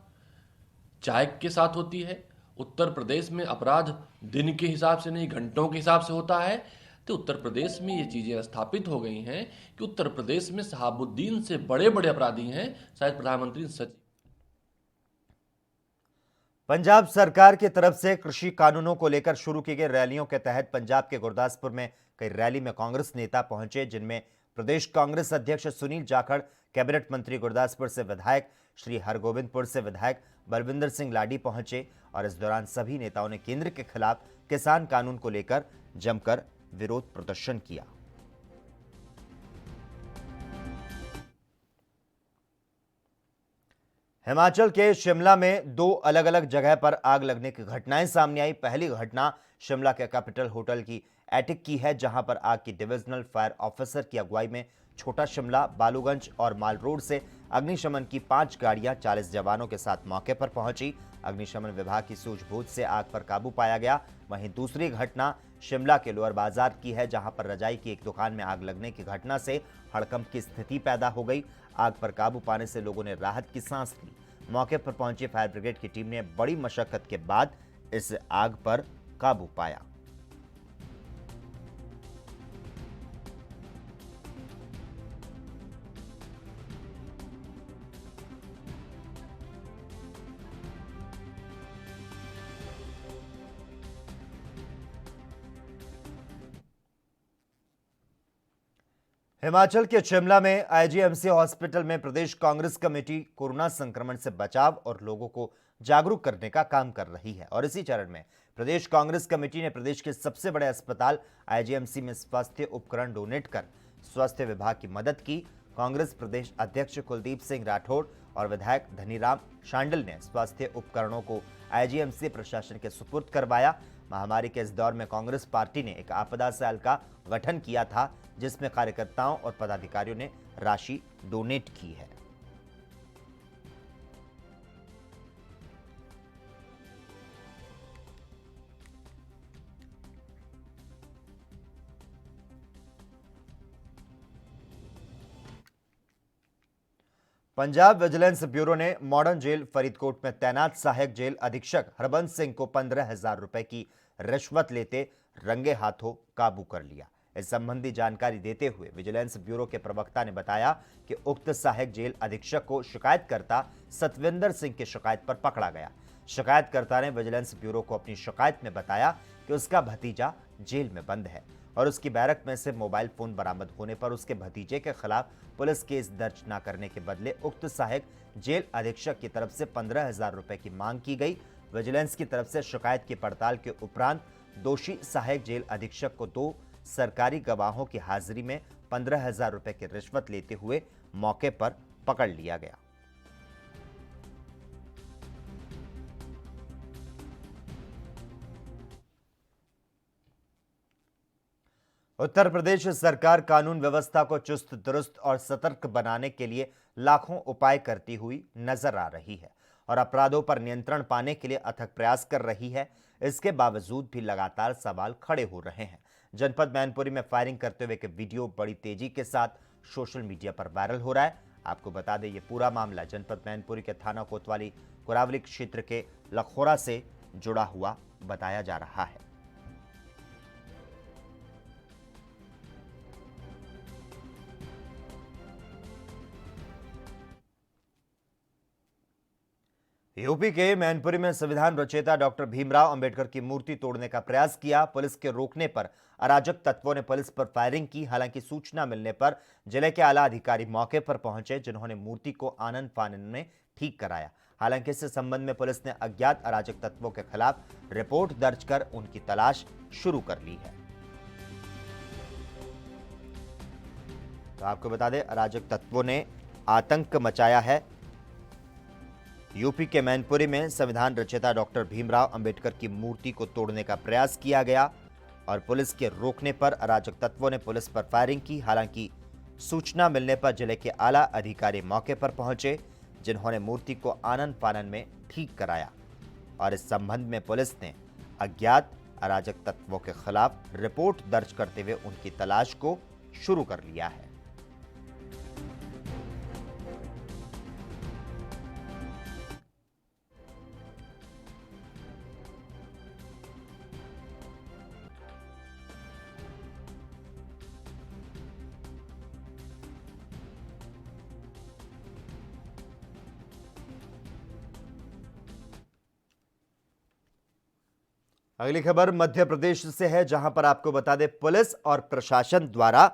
चाय के साथ होती है। उत्तर प्रदेश में अपराध दिन के हिसाब से नहीं, घंटों के हिसाब से होता है। तो उत्तर प्रदेश में ये चीजें स्थापित हो गई हैं कि उत्तर प्रदेश में शहाबुद्दीन से बड़े बड़े अपराधी हैं। शायद प्रधानमंत्री सचिव पंजाब सरकार की तरफ से कृषि कानूनों को लेकर शुरू की गई रैलियों के तहत पंजाब के गुरदासपुर में कई रैली में कांग्रेस नेता पहुंचे, जिनमें प्रदेश कांग्रेस अध्यक्ष सुनील जाखड़, कैबिनेट मंत्री गुरदासपुर से विधायक श्री हरगोबिंदपुर से विधायक बलविंदर सिंह लाडी पहुंचे। और इस दौरान सभी नेताओं ने केंद्र के खिलाफ किसान कानून को लेकर जमकर विरोध प्रदर्शन किया। हिमाचल के शिमला में 2 अलग अलग जगह पर आग लगने की घटनाएं सामने आई। पहली घटना शिमला के कैपिटल होटल की एटिक की है, जहां पर आग की डिविजनल फायर ऑफिसर की अगुवाई में छोटा शिमला, बालूगंज और माल रोड से अग्निशमन की 5 गाड़ियां 40 जवानों के साथ मौके पर पहुंची। अग्निशमन विभाग की सूझबूझ से आग पर काबू पाया गया। वहीं दूसरी घटना शिमला के लोअर बाजार की है, जहां पर रजाई की एक दुकान में आग लगने की घटना से हड़कंप की स्थिति पैदा हो गई। आग पर काबू पाने से लोगों ने राहत की सांस ली। मौके पर पहुंची फायर ब्रिगेड की टीम ने बड़ी मशक्कत के बाद इस आग पर काबू पाया। हिमाचल के शिमला में आईजीएमसी हॉस्पिटल में प्रदेश कांग्रेस कमेटी कोरोना संक्रमण से बचाव और लोगों को जागरूक करने का काम कर रही है और इसी चरण में प्रदेश कांग्रेस कमेटी ने प्रदेश के सबसे बड़े अस्पताल आईजीएमसी में स्वास्थ्य उपकरण डोनेट कर स्वास्थ्य विभाग की मदद की। कांग्रेस प्रदेश अध्यक्ष कुलदीप सिंह राठौड़ और विधायक धनीराम शांडिल ने स्वास्थ्य उपकरणों को आईजीएमसी प्रशासन के सुपुर्द करवाया। महामारी के इस दौर में कांग्रेस पार्टी ने एक आपदा सेल का गठन किया था, जिसमें कार्यकर्ताओं और पदाधिकारियों ने राशि डोनेट की है। पंजाब विजिलेंस ब्यूरो ने मॉडर्न जेल फरीदकोट में तैनात सहायक जेल अधीक्षक हरबंस सिंह को 15,000 रुपए की रिश्वत लेते रंगे हाथों काबू कर लिया। इस संबंधी जानकारी देते हुए विजिलेंस ब्यूरो के प्रवक्ता ने बताया कि उक्त सहायक जेल अधीक्षक को शिकायतकर्ता सतविंदर सिंह की शिकायत पर पकड़ा गया। शिकायतकर्ता ने विजिलेंस ब्यूरो को अपनी शिकायत में बताया कि उसका भतीजा जेल में बंद है और उसकी बैरक में से मोबाइल फोन बरामद होने पर उसके भतीजे के खिलाफ पुलिस केस दर्ज न करने के बदले उक्त सहायक जेल अधीक्षक की तरफ से 15,000 रुपए की मांग की गई। विजिलेंस की तरफ से शिकायत की पड़ताल के उपरांत दोषी सहायक जेल अधीक्षक को 2 सरकारी गवाहों की हाजिरी में 15,000 रुपए की रिश्वत लेते हुए मौके पर पकड़ लिया गया। उत्तर प्रदेश सरकार कानून व्यवस्था को चुस्त दुरुस्त और सतर्क बनाने के लिए लाखों उपाय करती हुई नजर आ रही है और अपराधों पर नियंत्रण पाने के लिए अथक प्रयास कर रही है। इसके बावजूद भी लगातार सवाल खड़े हो रहे हैं। जनपद मैनपुरी में फायरिंग करते हुए एक वीडियो बड़ी तेजी के साथ सोशल मीडिया पर वायरल हो रहा है। आपको बता दें, ये पूरा मामला जनपद मैनपुरी के थाना कोतवाली कुरावली क्षेत्र के लखोरा से जुड़ा हुआ बताया जा रहा है। यूपी के मैनपुरी में संविधान रचयिता डॉक्टर भीमराव अंबेडकर की मूर्ति तोड़ने का प्रयास किया। पुलिस के रोकने पर अराजक तत्वों ने पुलिस पर फायरिंग की। हालांकि सूचना मिलने पर जिले के आला अधिकारी मौके पर पहुंचे, जिन्होंने मूर्ति को आनन फानन में ठीक कराया। हालांकि इस संबंध में पुलिस ने अज्ञात अराजक तत्वों के खिलाफ रिपोर्ट दर्ज कर उनकी तलाश शुरू कर ली है। तो आपको बता दें, अराजक तत्वों ने आतंक मचाया है। यूपी के मैनपुरी में संविधान रचयिता डॉक्टर भीमराव अंबेडकर की मूर्ति को तोड़ने का प्रयास किया गया और पुलिस के रोकने पर अराजक तत्वों ने पुलिस पर फायरिंग की। हालांकि सूचना मिलने पर जिले के आला अधिकारी मौके पर पहुंचे, जिन्होंने मूर्ति को आनन फानन में ठीक कराया और इस संबंध में पुलिस ने अज्ञात अराजक तत्वों के खिलाफ रिपोर्ट दर्ज करते हुए उनकी तलाश को शुरू कर लिया है। अगली खबर मध्य प्रदेश से है, जहां पर आपको बता दें, पुलिस और प्रशासन द्वारा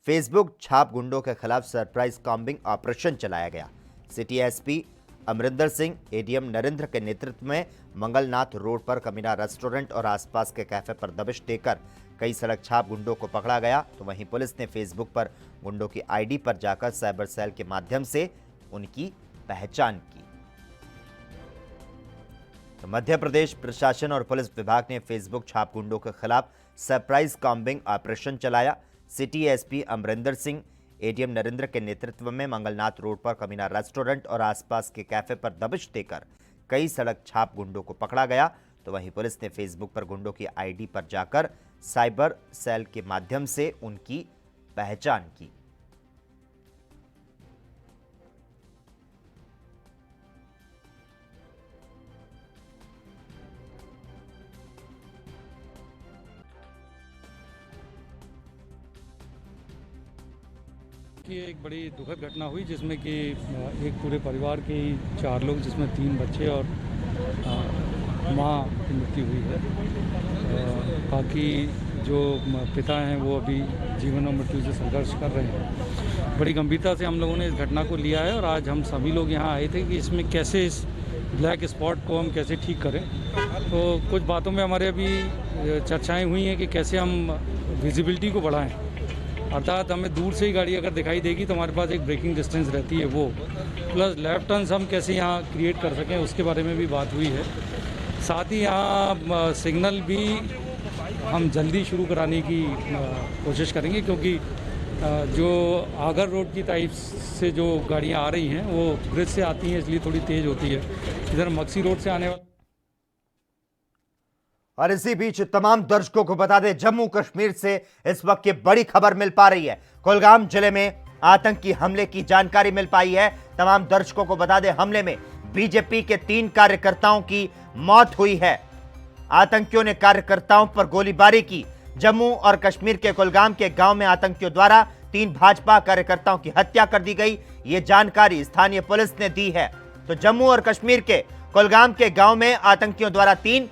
फेसबुक छाप गुंडों के खिलाफ सरप्राइज कॉम्बिंग ऑपरेशन चलाया गया। City SP Amarinder Singh ADM Narendra के नेतृत्व में मंगलनाथ रोड पर कमीना रेस्टोरेंट और आसपास के कैफे पर दबिश देकर कई सड़क छाप गुंडों को पकड़ा गया। तो वहीं पुलिस ने फेसबुक पर गुंडों की आईडी पर जाकर साइबर सेल के माध्यम से उनकी पहचान की। तो मध्य प्रदेश प्रशासन और पुलिस विभाग ने फेसबुक छाप गुंडों के खिलाफ सरप्राइज कॉम्बिंग ऑपरेशन चलाया। City SP Amarinder Singh ADM Narendra के नेतृत्व में मंगलनाथ रोड पर कमीना रेस्टोरेंट और आसपास के कैफे पर दबिश देकर कई सड़क छाप गुंडों को पकड़ा गया। तो वहीं पुलिस ने फेसबुक पर गुंडों की आईडी पर जाकर साइबर सेल के माध्यम से उनकी पहचान की। कि एक बड़ी दुखद घटना हुई जिसमें कि एक पूरे परिवार के 4 लोग, जिसमें 3 बच्चे और मां की मृत्यु हुई है। बाकी जो पिता हैं वो अभी जीवन और मृत्यु से संघर्ष कर रहे हैं। बड़ी गंभीरता से हम लोगों ने इस घटना को लिया है और आज हम सभी लोग यहाँ आए थे कि इसमें कैसे इस ब्लैक स्पॉट को हम कैसे ठीक करें। तो कुछ बातों में हमारे अभी चर्चाएं हुई हैं कि कैसे हम विजिबिलिटी को बढ़ाएं, अर्थात हमें दूर से ही गाड़ी अगर दिखाई देगी तो हमारे पास एक ब्रेकिंग डिस्टेंस रहती है वो, प्लस लेफ्ट टर्न्स हम कैसे यहाँ क्रिएट कर सकें उसके बारे में भी बात हुई है। साथ ही यहाँ सिग्नल भी हम जल्दी शुरू कराने की कोशिश करेंगे, क्योंकि जो आगर रोड की टाइप से जो गाड़ियाँ आ रही हैं वो ब्रिज से आती हैं, इसलिए थोड़ी तेज़ होती है। इधर मक्सी रोड से आने वाले। और इसी बीच तमाम दर्शकों को बता दें, जम्मू कश्मीर से इस वक्त की बड़ी खबर मिल पा रही है। कुलगाम जिले में आतंकी हमले की जानकारी मिल पाई है। तमाम दर्शकों को बता दें, हमले में बीजेपी के 3 कार्यकर्ताओं की मौत हुई है। आतंकियों ने कार्यकर्ताओं पर गोलीबारी की। जम्मू और कश्मीर के कुलगाम के गांव में आतंकियों द्वारा 3 भाजपा कार्यकर्ताओं की हत्या कर दी गई। ये जानकारी स्थानीय पुलिस ने दी है। तो जम्मू और कश्मीर के कुलगाम के गांव में आतंकियों द्वारा 3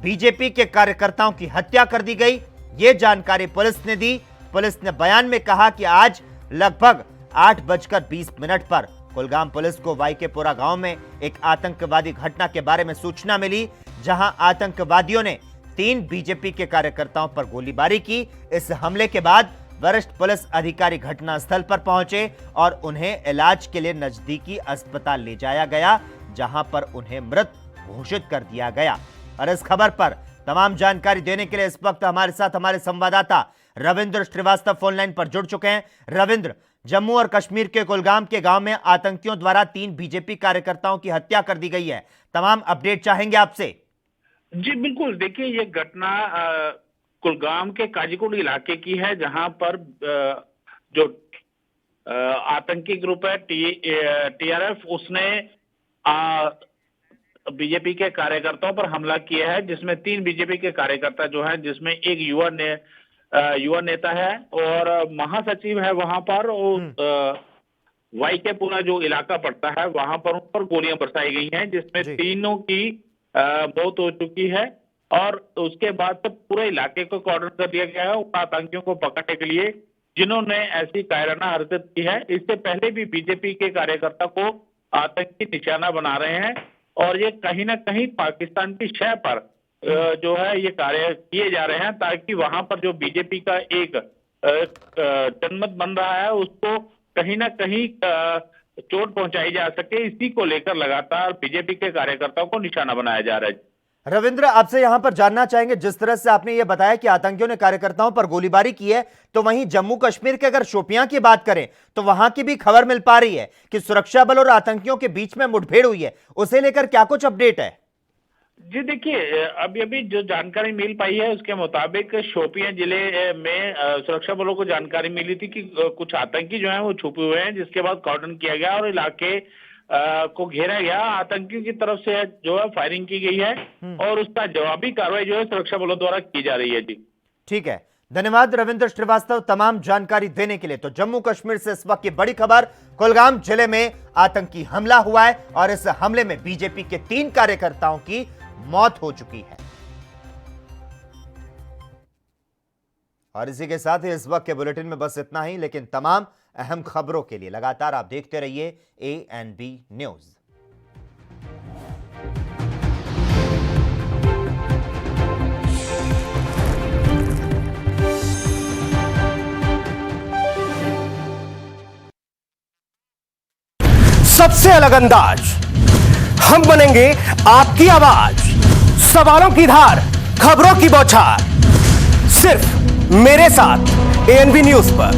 बीजेपी के कार्यकर्ताओं की हत्या कर दी गई। ये जानकारी पुलिस ने दी। पुलिस ने बयान में कहा कि आज लगभग 8:20 पर कुलगाम पुलिस को वाईकेपुरा गांव में एक आतंकवादी घटना के बारे में सूचना मिली, जहां आतंकवादियों ने 3 बीजेपी के कार्यकर्ताओं पर गोलीबारी की। इस हमले के बाद वरिष्ठ पुलिस अधिकारी घटनास्थल पर पहुंचे और उन्हें इलाज के लिए नजदीकी अस्पताल ले जाया गया, जहां पर उन्हें मृत घोषित कर दिया गया। और इस खबर पर तमाम जानकारी देने के लिए इस वक्त हमारे साथ हमारे संवाददाता रविंद्र श्रीवास्तव फोन लाइन पर जुड़ चुके हैं। रविंद्र, जम्मू और कश्मीर के कुलगाम के गांव में आतंकियों द्वारा 3 बीजेपी कार्यकर्ताओं की हत्या कर दी गई है। तमाम अपडेट चाहेंगे आपसे। जी बिल्कुल, देखिए ये घटना कुलगाम के काजीकोट इलाके की है, जहां पर जो आतंकी ग्रुप है TRF, उसने बीजेपी के कार्यकर्ताओं पर हमला किया है, जिसमें 3 बीजेपी के कार्यकर्ता जो हैं, जिसमें एक युवा नेता है और महासचिव है वहां पर, और वाईकेपुरा जो इलाका पड़ता है वहां पर उन पर गोलियां बरसाई गई हैं, जिसमें तीनों की मौत हो चुकी है। और उसके बाद से पूरे इलाके को कॉर्डन कर दिया गया है उन आतंकियों को पकड़ने के लिए जिन्होंने ऐसी कायराना हरकत की है। इससे पहले भी बीजेपी के कार्यकर्ता को आतंकी निशाना बना रहे हैं और ये कहीं ना कहीं पाकिस्तान की शह पर जो है ये कार्य किए जा रहे हैं, ताकि वहां पर जो बीजेपी का एक जनमत बन रहा है उसको कहीं ना कहीं चोट पहुंचाई जा सके। इसी को लेकर लगातार बीजेपी के कार्यकर्ताओं को निशाना बनाया जा रहा है। रविंद्र, आपसे यहां पर जानना चाहेंगे, जिस तरह से आपने ये बताया कि आतंकियों ने कार्यकर्ताओं पर गोलीबारी की है, तो वहीं जम्मू कश्मीर के अगर शोपियां की बात करें तो वहां की भी खबर मिल पा रही है कि सुरक्षा बल और आतंकियों के बीच में मुठभेड़ हुई है। उसे लेकर क्या कुछ अपडेट है? जी देखिए, अभी जो जानकारी मिल पाई है उसके मुताबिक शोपियां जिले में सुरक्षा बलों को जानकारी मिली थी कि कुछ आतंकी जो हैं वो छुपे हुए हैं, जिसके बाद कॉर्डन किया गया और इलाके को घेरा गया। आतंकियों की तरफ से जो है फायरिंग की गई है और उसका जवाबी कार्रवाई जो है सुरक्षा बलों द्वारा की जा रही है। जी ठीक है, धन्यवाद रविंद्र श्रीवास्तव तमाम जानकारी देने के लिए। तो जम्मू कश्मीर से इस वक्त की बड़ी खबर, कुलगाम जिले में आतंकी हमला हुआ है और इस हमले में बीजेपी के 3 कार्यकर्ताओं की मौत हो चुकी है। और इसी के साथ ही इस वक्त के बुलेटिन में बस इतना ही, लेकिन तमाम अहम खबरों के लिए लगातार आप देखते रहिए ANB न्यूज। सबसे अलग अंदाज, हम बनेंगे आपकी आवाज, सवालों की धार, खबरों की बौछार, सिर्फ मेरे साथ ANB न्यूज पर।